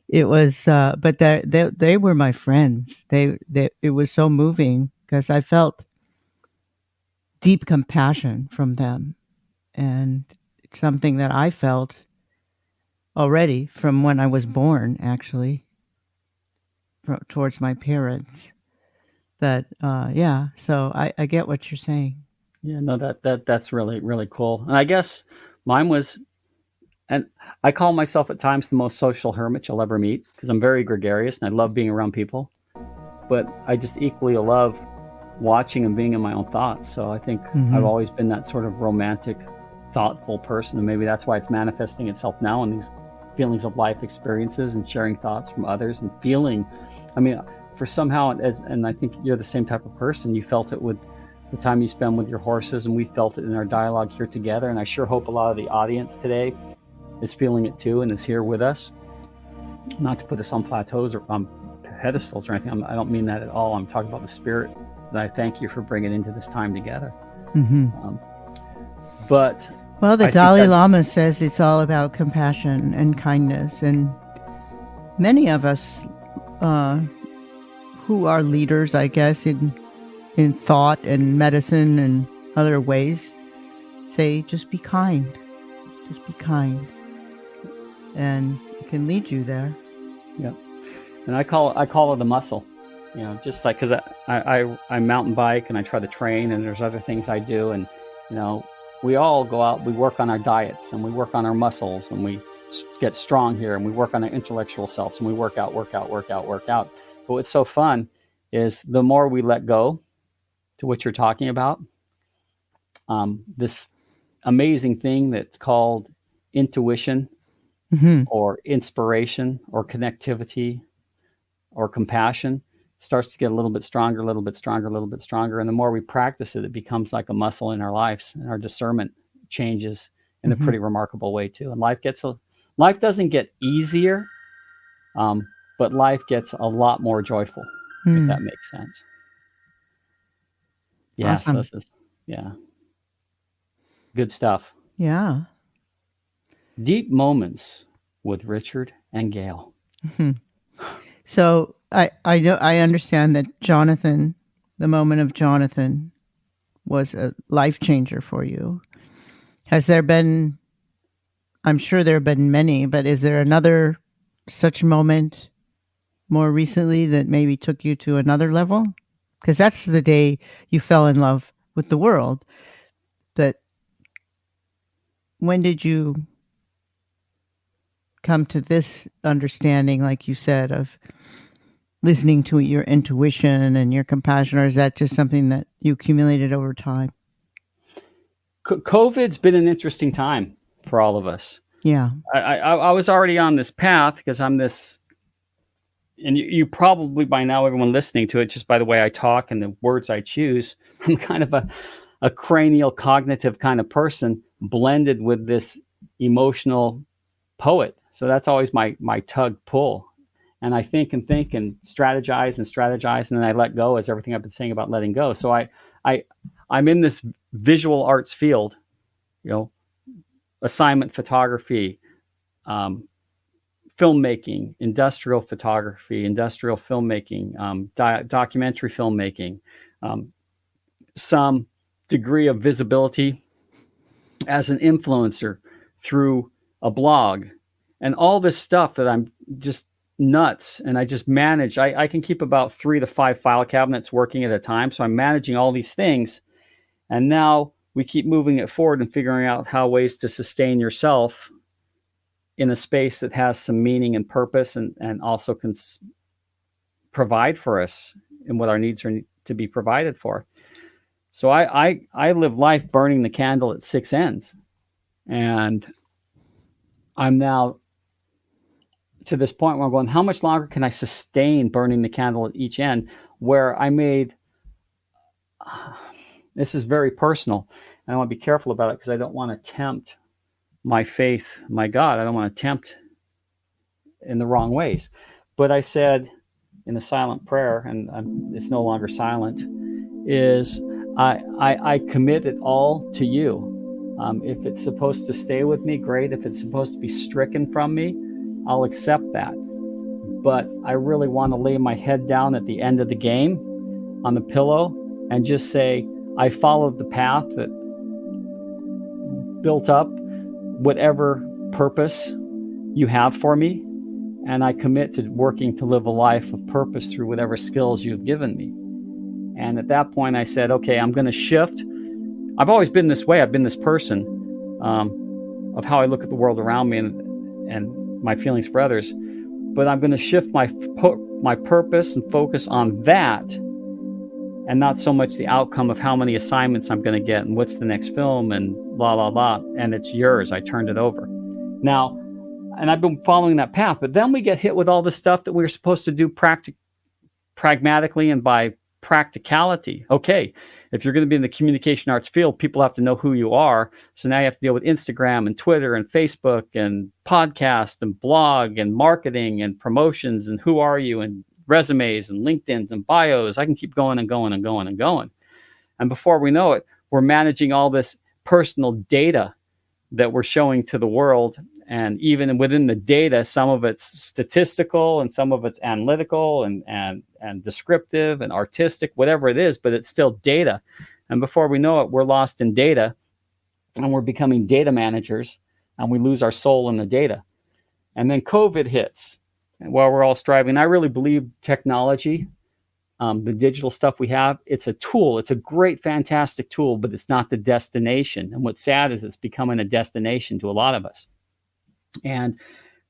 it was, but they were my friends. It was so moving because I felt deep compassion from them. And it's something that I felt already from when I was born, actually, towards my parents. That, so I get what you're saying. Yeah, no, that's really, really cool. And I guess mine was, and I call myself at times the most social hermit you'll ever meet, because I'm very gregarious and I love being around people. But I just equally love watching and being in my own thoughts. So I think I've always been that sort of romantic, thoughtful person. And maybe that's why it's manifesting itself now in these feelings of life experiences and sharing thoughts from others and feeling, for somehow, and I think you're the same type of person. You felt it with the time you spend with your horses, and we felt it in our dialogue here together. And I sure hope a lot of the audience today is feeling it too and is here with us. Not to put us on plateaus or on pedestals or anything. I don't mean that at all. I'm talking about the spirit that I thank you for bringing into this time together. Well, the Dalai Lama says it's all about compassion and kindness. And many of us who are leaders, I guess, in thought and medicine and other ways, say just be kind. Just be kind. And it can lead you there. Yeah. And I call it a muscle. Just like, because I mountain bike and I try to train, and there's other things I do. And, we all go out, we work on our diets and we work on our muscles and we get strong here and we work on our intellectual selves and we work out. But what's so fun is the more we let go, to what you're talking about, this amazing thing that's called intuition or inspiration or connectivity or compassion starts to get a little bit stronger. And the more we practice it, it becomes like a muscle in our lives, and our discernment changes in a pretty remarkable way too. And life doesnn't get easier, but life gets a lot more joyful, if that makes sense. Yeah. Awesome. So this is, good stuff. Yeah. Deep moments with Richard and Gail. So I understand that Jonathan, the moment of Jonathan, was a life changer for you. Has there been? I'm sure there have been many, but is there another such moment more recently that maybe took you to another level? Because that's the day you fell in love with the world. But when did you come to this understanding, like you said, of listening to your intuition and your compassion, or is that just something that you accumulated over time? COVID's been an interesting time for all of us. Yeah. I was already on this path because I'm this, and you probably by now, everyone listening to it, just by the way I talk and the words I choose, I'm kind of a cranial cognitive kind of person blended with this emotional poet. So that's always my tug pull. And I think and strategize and then I let go, as everything I've been saying about letting go. So I'm in this visual arts field, assignment photography, filmmaking, industrial photography, industrial filmmaking, documentary filmmaking, some degree of visibility as an influencer through a blog, and all this stuff that I'm just nuts. And I just manage, I can keep about 3 to 5 file cabinets working at a time. So I'm managing all these things. And now we keep moving it forward and figuring out how ways to sustain yourself in a space that has some meaning and purpose, and also can provide for us and what our needs are to be provided for. So I live life burning the candle at 6 ends. And I'm now to this point where I'm going, how much longer can I sustain burning the candle at each end? Where I made, this is very personal, and I want to be careful about it because I don't want to tempt my faith, my God. I don't want to tempt in the wrong ways. But I said in the silent prayer, and it's no longer silent, is I commit it all to you. If it's supposed to stay with me, great. If it's supposed to be stricken from me, I'll accept that. But I really want to lay my head down at the end of the game on the pillow and just say, I followed the path that built up whatever purpose you have for me. And I commit to working to live a life of purpose through whatever skills you've given me. And at that point, I said, okay, I'm going to shift. I've always been this way. I've been this person of how I look at the world around me and my feelings for others. But I'm going to shift my purpose and focus on that, and not so much the outcome of how many assignments I'm going to get and what's the next film and blah, blah, blah. And it's yours. I turned it over. Now, and I've been following that path. But then we get hit with all the stuff that we're supposed to do pragmatically and by practicality. Okay, if you're going to be in the communication arts field, people have to know who you are. So now you have to deal with Instagram and Twitter and Facebook and podcast and blog and marketing and promotions and who are you and resumes and LinkedIn's and bios. I can keep going and going and going and going. And before we know it, we're managing all this personal data that we're showing to the world. And even within the data, some of it's statistical and some of it's analytical and descriptive and artistic, whatever it is, but it's still data. And before we know it, we're lost in data and we're becoming data managers, and we lose our soul in the data. And then COVID hits while we're all striving. I really believe technology, the digital stuff we have, it's a tool. It's a great, fantastic tool, but it's not the destination. And what's sad is it's becoming a destination to a lot of us. And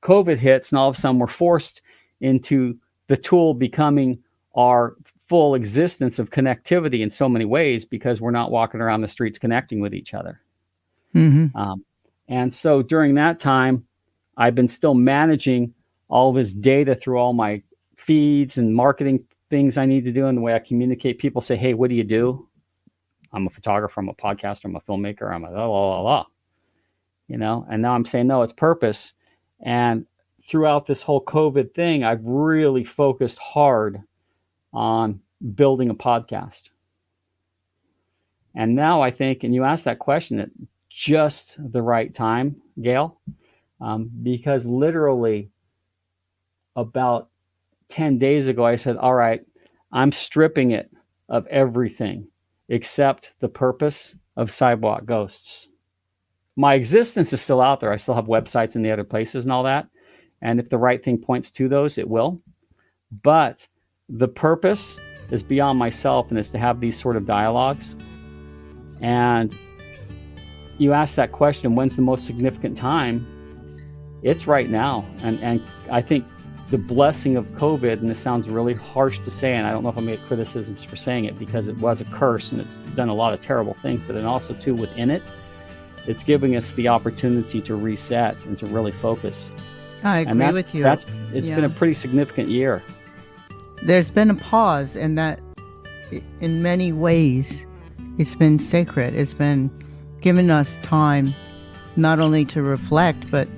COVID hits, and all of a sudden we're forced into the tool becoming our full existence of connectivity in so many ways, because we're not walking around the streets connecting with each other. Mm-hmm. And so during that time, I've been still managing all of this data through all my feeds and marketing things I need to do, and the way I communicate. People say, hey, what do you do? I'm a photographer, I'm a podcaster, I'm a filmmaker, I'm a blah, blah, blah. And now I'm saying, no, it's purpose. And throughout this whole COVID thing, I've really focused hard on building a podcast. And now I think, and you asked that question at just the right time, Gail, because literally about 10 days ago, I said, all right, I'm stripping it of everything except the purpose of Sidewalk Ghosts. My existence is still out there. I still have websites in the other places and all that. And if the right thing points to those, it will. But the purpose is beyond myself, and is to have these sort of dialogues. And you ask that question, when's the most significant time? It's right now. And I think the blessing of COVID, and this sounds really harsh to say, and I don't know if I'll make criticisms for saying it, because it was a curse and it's done a lot of terrible things, but then also too within it, it's giving us the opportunity to reset and to really focus. I agree with you. It's been a pretty significant year. There's been a pause, and that in many ways it's been sacred. It's been giving us time not only to reflect, but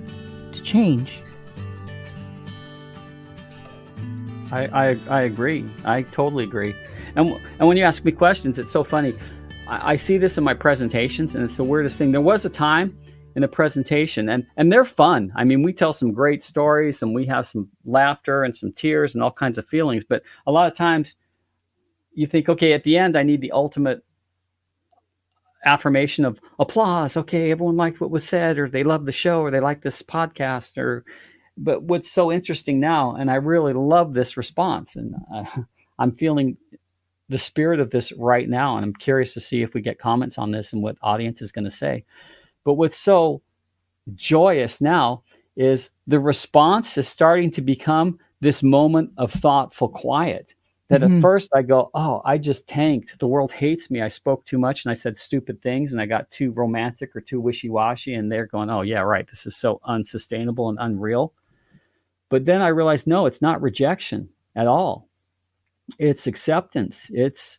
to change. I agree. I totally agree. And when you ask me questions, it's so funny. I see this in my presentations, and it's the weirdest thing. There was a time in a presentation, and they're fun. I mean, we tell some great stories, and we have some laughter and some tears and all kinds of feelings. But a lot of times you think, okay, at the end, I need the ultimate affirmation of applause. Okay, everyone liked what was said, or they love the show, or they like this podcast, but what's so interesting now, and I really love this response, and I'm feeling the spirit of this right now, and I'm curious to see if we get comments on this and what audience is going to say. But what's so joyous now is the response is starting to become this moment of thoughtful quiet. That at first I go, oh, I just tanked. The world hates me. I spoke too much and I said stupid things and I got too romantic or too wishy-washy. And they're going, oh, yeah, right. This is so unsustainable and unreal. But then I realized, no, it's not rejection at all. It's acceptance. It's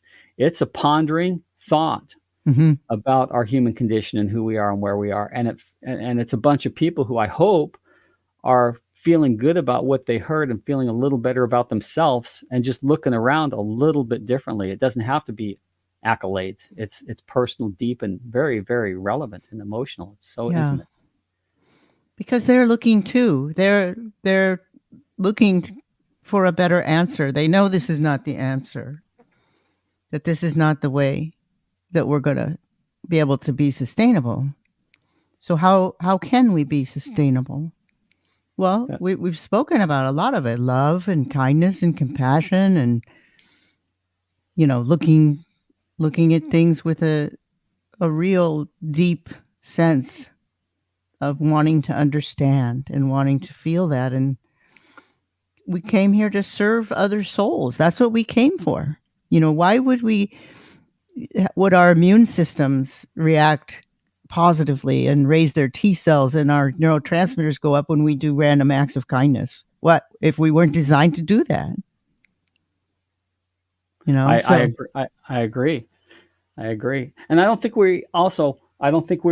a pondering thought about our human condition and who we are and where we are. And it's a bunch of people who I hope are feeling good about what they heard and feeling a little better about themselves and just looking around a little bit differently. It doesn't have to be accolades. It's personal, deep, and very, very relevant and emotional. It's so intimate. Because they're looking too. They're looking for a better answer. They know this is not the answer, that this is not the way that we're going to be able to be sustainable. So how can we be sustainable? Well, we've spoken about a lot of it: love and kindness and compassion, and looking at things with a real deep sense of wanting to understand and wanting to feel that. And we came here to serve other souls. That's what we came for. Why would our immune systems react positively and raise their T cells and our neurotransmitters go up when we do random acts of kindness? What if we weren't designed to do that? I agree. And I don't think we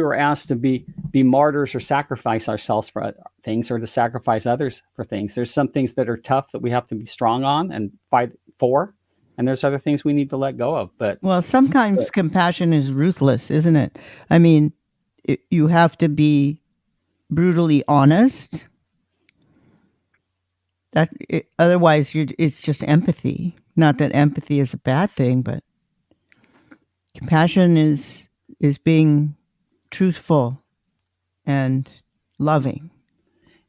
were asked to be martyrs or sacrifice ourselves for things, or to sacrifice others for things. There's some things that are tough that we have to be strong on and fight for. And there's other things we need to let go of. But sometimes compassion is ruthless, isn't it? I mean, you have to be brutally honest. Otherwise, it's just empathy. Not that empathy is a bad thing, but compassion is being truthful and loving.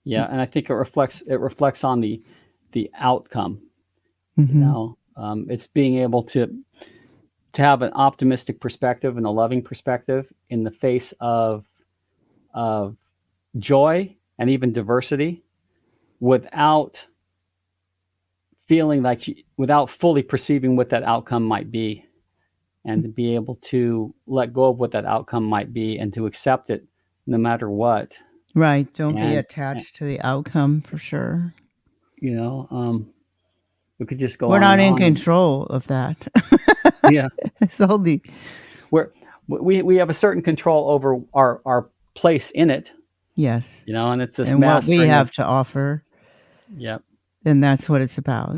Yeah, and I think it reflects on the outcome. It's being able to have an optimistic perspective and a loving perspective in the face of joy and even diversity, without feeling without fully perceiving what that outcome might be, and to be able to let go of what that outcome might be and to accept it no matter what. Right. Don't be attached to the outcome, for sure. We could just go. We're not in control of that. Yeah. It's only we have a certain control over our place in it. Yes. And it's this and what we have to offer. Yep. And that's what it's about.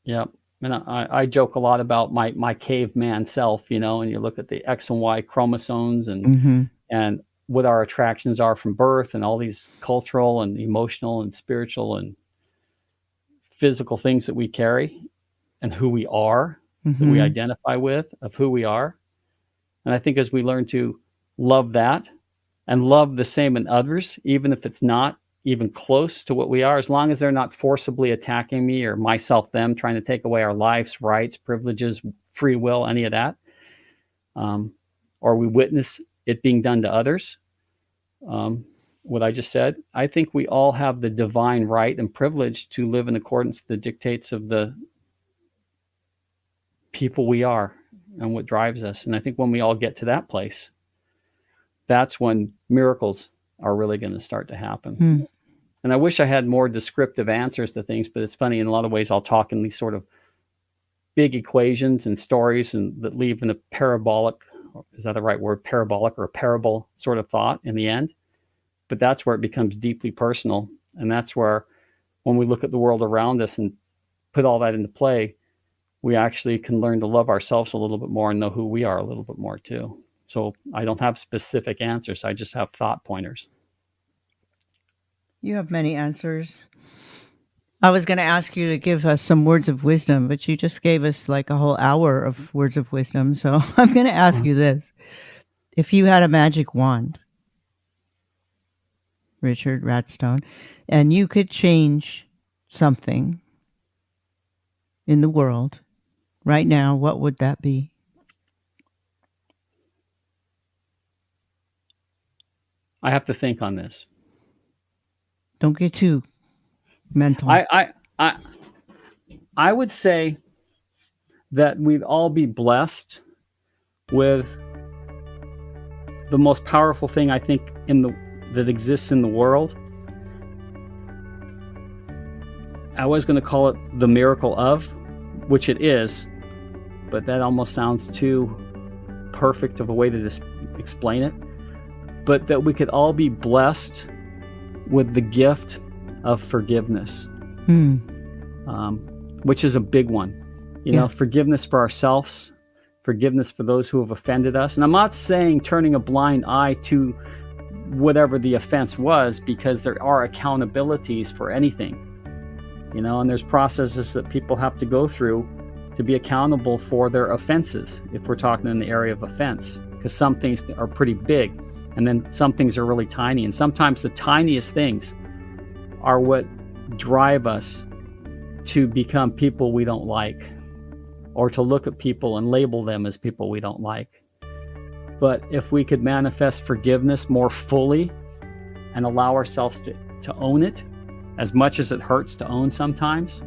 Yep. And I joke a lot about my caveman self, and you look at the X and Y chromosomes and what our attractions are from birth, and all these cultural and emotional and spiritual and physical things that we carry, and who we are, that we identify with, of who we are. And I think as we learn to love that and love the same in others, even if it's not even close to what we are, as long as they're not forcibly attacking me or myself, them, trying to take away our lives, rights, privileges, free will, any of that, or we witness it being done to others, what I just said, I think we all have the divine right and privilege to live in accordance to the dictates of the people we are and what drives us. And I think when we all get to that place, that's when miracles are really going to start to happen. And I wish I had more descriptive answers to things, but it's funny, in a lot of ways I'll talk in these sort of big equations and stories and that leave in a parabolic, is that the right word, parabolic or a parable sort of thought in the end. But that's where it becomes deeply personal. And that's where, when we look at the world around us and put all that into play, we actually can learn to love ourselves a little bit more and know who we are a little bit more too. So I don't have specific answers. I just have thought pointers. You have many answers. I was going to ask you to give us some words of wisdom, but you just gave us like a whole hour of words of wisdom. So I'm going to ask you this. If you had a magic wand, Richard Radstone, and you could change something in the world right now, what would that be? I have to think on this. Don't get too mental. I would say that we'd all be blessed with the most powerful thing I think that exists in the world. I was going to call it the miracle of, which it is, but that almost sounds too perfect of a way to explain it. But that we could all be blessed with the gift of forgiveness, which is a big one. You know, forgiveness for ourselves, forgiveness for those who have offended us. And I'm not saying turning a blind eye to whatever the offense was, because there are accountabilities for anything, you know, and there's processes that people have to go through to be accountable for their offenses, if we're talking in the area of offense, because some things are pretty big and then some things are really tiny. And sometimes the tiniest things are what drive us to become people we don't like, or to look at people and label them as people we don't like. But if we could manifest forgiveness more fully and allow ourselves to own it, as much as it hurts to own sometimes,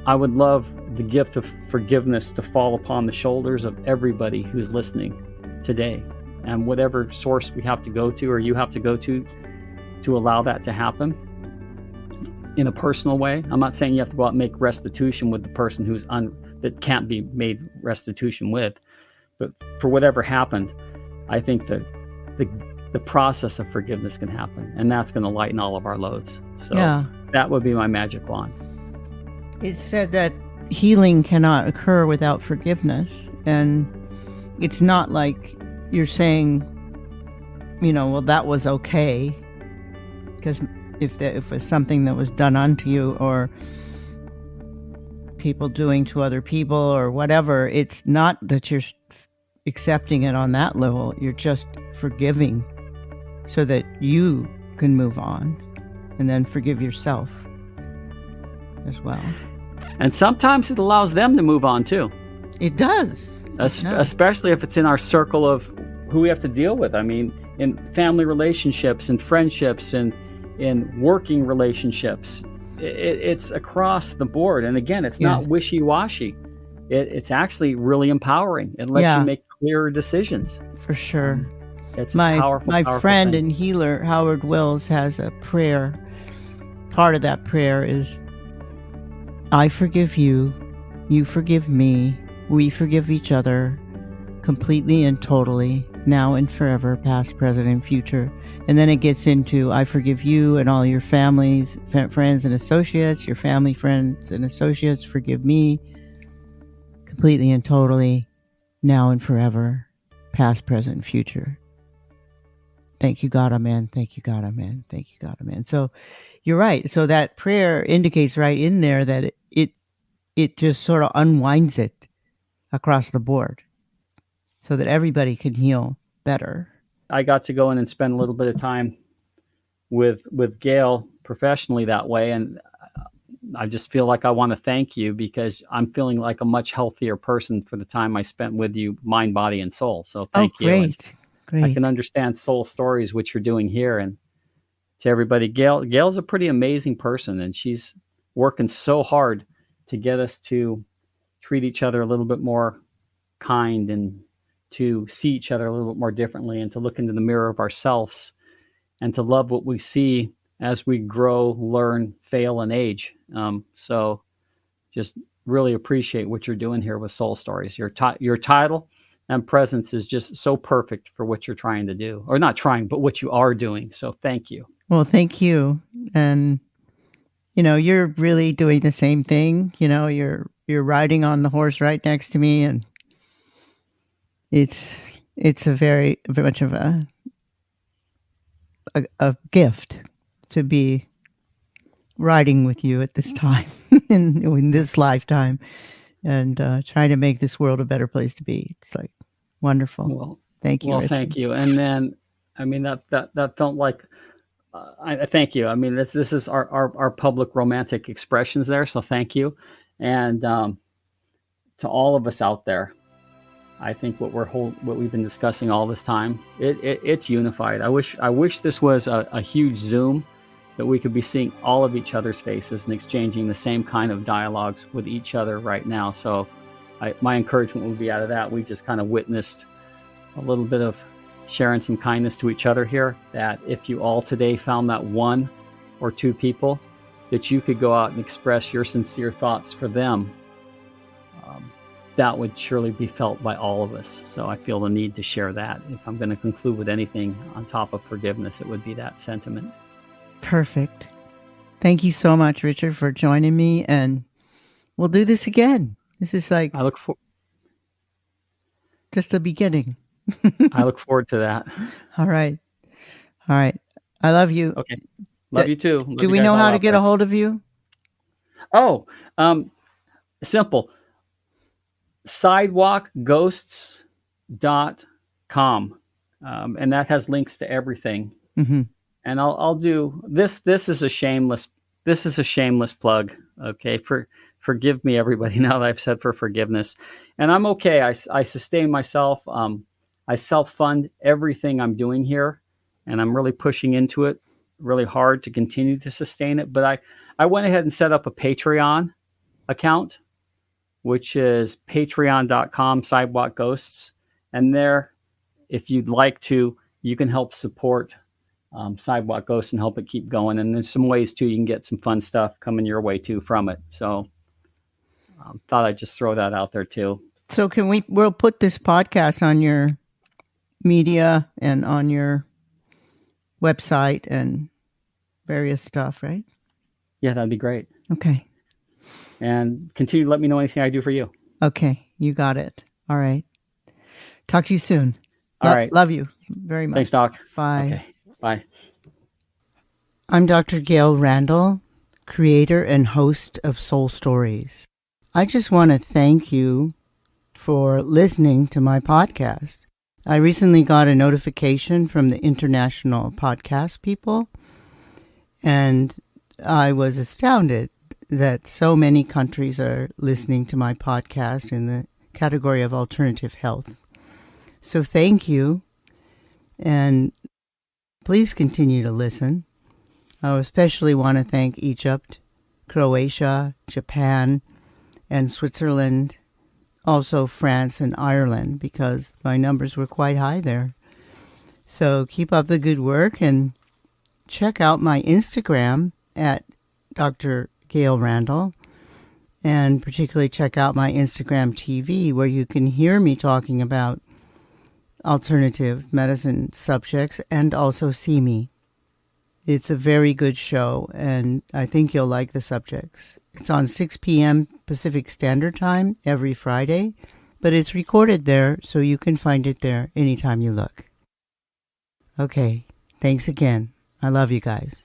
I would love the gift of forgiveness to fall upon the shoulders of everybody who's listening today. And whatever source we have to go to, or you have to go to allow that to happen in a personal way. I'm not saying you have to go out and make restitution with the person who's that can't be made restitution with, but for whatever happened, I think that the process of forgiveness can happen, and that's going to lighten all of our loads. So that would be my magic wand. It's said that healing cannot occur without forgiveness, and it's not like you're saying, you know, well, that was okay, because if it was something that was done unto you, or people doing to other people, or whatever, it's not that you're accepting it on that level. You're just forgiving so that you can move on and then forgive yourself as well. And sometimes it allows them to move on too. It does. Especially if it's in our circle of who we have to deal with. I mean, in family relationships and friendships and in working relationships, it's across the board. And again, it's not wishy-washy. It's actually really empowering. It lets you make clearer decisions. For sure. It's powerful. My friend and healer, Howard Wills, has a prayer. Part of that prayer is, I forgive you, you forgive me, we forgive each other, completely and totally, now and forever, past, present, and future. And then it gets into, I forgive you and all your families, friends and associates, your family, friends and associates, forgive me, completely and totally, now and forever, past, present, and future. Thank you, God, amen. Thank you, God, amen. Thank you, God, amen. So you're right. So that prayer indicates right in there that it just sort of unwinds it across the board so that everybody can heal better. I got to go in and spend a little bit of time with Gail professionally that way, and I just feel like I want to thank you because I'm feeling like a much healthier person for the time I spent with you, mind, body, and soul. So Oh, thank you, and great. I Great. can understand soul stories, which you're doing here, and to everybody, Gail's a pretty amazing person, and she's working so hard to get us to treat each other a little bit more kind and to see each other a little bit more differently and to look into the mirror of ourselves and to love what we see as we grow, learn, fail, and age. So just really appreciate what you're doing here with Soul Stories. Your title and presence is just so perfect for what you're trying to do, or not trying, but what you are doing. So thank you. Well, thank you. And you're really doing the same thing. You're riding on the horse right next to me, and it's a very, very much of a gift to be riding with you at this time in this lifetime, and trying to make this world a better place to be. It's like wonderful. Well, Thank you, Richard. thank you. And then, I mean, that felt like, I thank you. I mean, this is our public romantic expressions there. So thank you. And to all of us out there, I think what we've been discussing all this time, it's unified. I wish this was a huge Zoom that we could be seeing all of each other's faces and exchanging the same kind of dialogues with each other right now. So my encouragement would be out of that. We just kind of witnessed a little bit of sharing some kindness to each other here, that if you all today found that one or two people that you could go out and express your sincere thoughts for them, that would surely be felt by all of us. So I feel the need to share that. If I'm going to conclude with anything on top of forgiveness, it would be that sentiment. Perfect. Thank you so much, Richard, for joining me, and we'll do this again. This is like I look for just the beginning. I look forward to that. All right. I love you. Okay. Love you too. Love Do you we guys know all how to out get there. a hold of you? Oh, simple. Sidewalkghosts.com. And that has links to everything. Mm-hmm. And I'll do this. This is a shameless plug. Okay. Forgive me, everybody, now that I've said for forgiveness. And I'm okay. I sustain myself. I self-fund everything I'm doing here, and I'm really pushing into it really hard to continue to sustain it. But I went ahead and set up a Patreon account, which is patreon.com Sidewalk Ghosts. And there, if you'd like to, you can help support Sidewalk Ghosts and help it keep going. And there's some ways too, you can get some fun stuff coming your way too from it. So thought I'd just throw that out there too. So we'll put this podcast on your media and on your website and various stuff, right? Yeah, that'd be great. Okay. And continue to let me know anything I do for you. Okay. You got it. All right. Talk to you soon. All right. Love you very much. Thanks, Doc. Bye. Okay. Bye. I'm Dr. Gail Randall, creator and host of Soul Stories. I just want to thank you for listening to my podcast. I recently got a notification from the International Podcast People, and I was astounded that so many countries are listening to my podcast in the category of alternative health. So thank you, and please continue to listen. I especially want to thank Egypt, Croatia, Japan, and Switzerland, also France and Ireland, because my numbers were quite high there. So keep up the good work and check out my Instagram at Dr. Gail Randall, and particularly check out my Instagram TV, where you can hear me talking about alternative medicine subjects and also see me. It's a very good show, and I think you'll like the subjects. It's on 6 p.m. Pacific Standard Time every Friday, but it's recorded there, so you can find it there anytime you look. Okay, thanks again. I love you guys.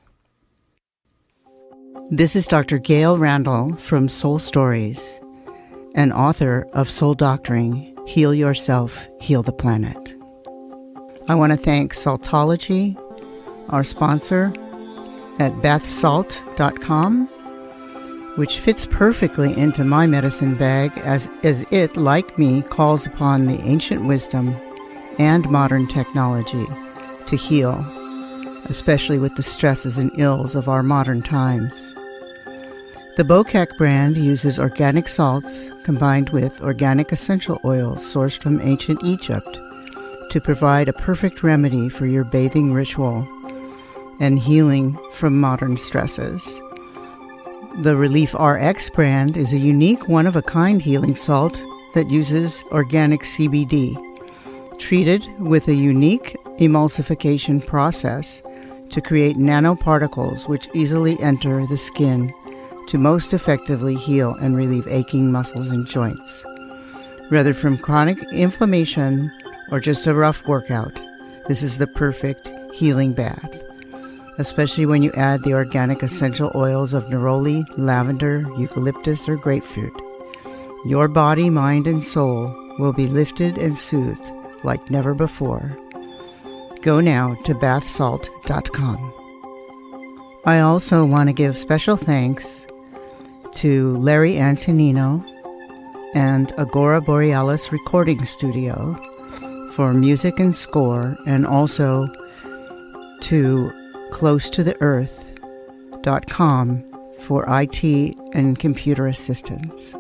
This is Dr. Gail Randall from Soul Stories, and author of Soul Doctoring, Heal Yourself, Heal the Planet. I want to thank Saltology, our sponsor, at bathsalt.com, which fits perfectly into my medicine bag as it, like me, calls upon the ancient wisdom and modern technology to heal, especially with the stresses and ills of our modern times. The Bokak brand uses organic salts combined with organic essential oils sourced from ancient Egypt to provide a perfect remedy for your bathing ritual and healing from modern stresses. The Relief RX brand is a unique one-of-a-kind healing salt that uses organic CBD, treated with a unique emulsification process to create nanoparticles which easily enter the skin to most effectively heal and relieve aching muscles and joints. Whether from chronic inflammation or just a rough workout, this is the perfect healing bath, especially when you add the organic essential oils of neroli, lavender, eucalyptus, or grapefruit. Your body, mind, and soul will be lifted and soothed like never before. Go now to bathsalt.com. I also want to give special thanks to Larry Antonino and Agora Borealis Recording Studio for music and score, and also to closetotheearth.com for IT and computer assistance.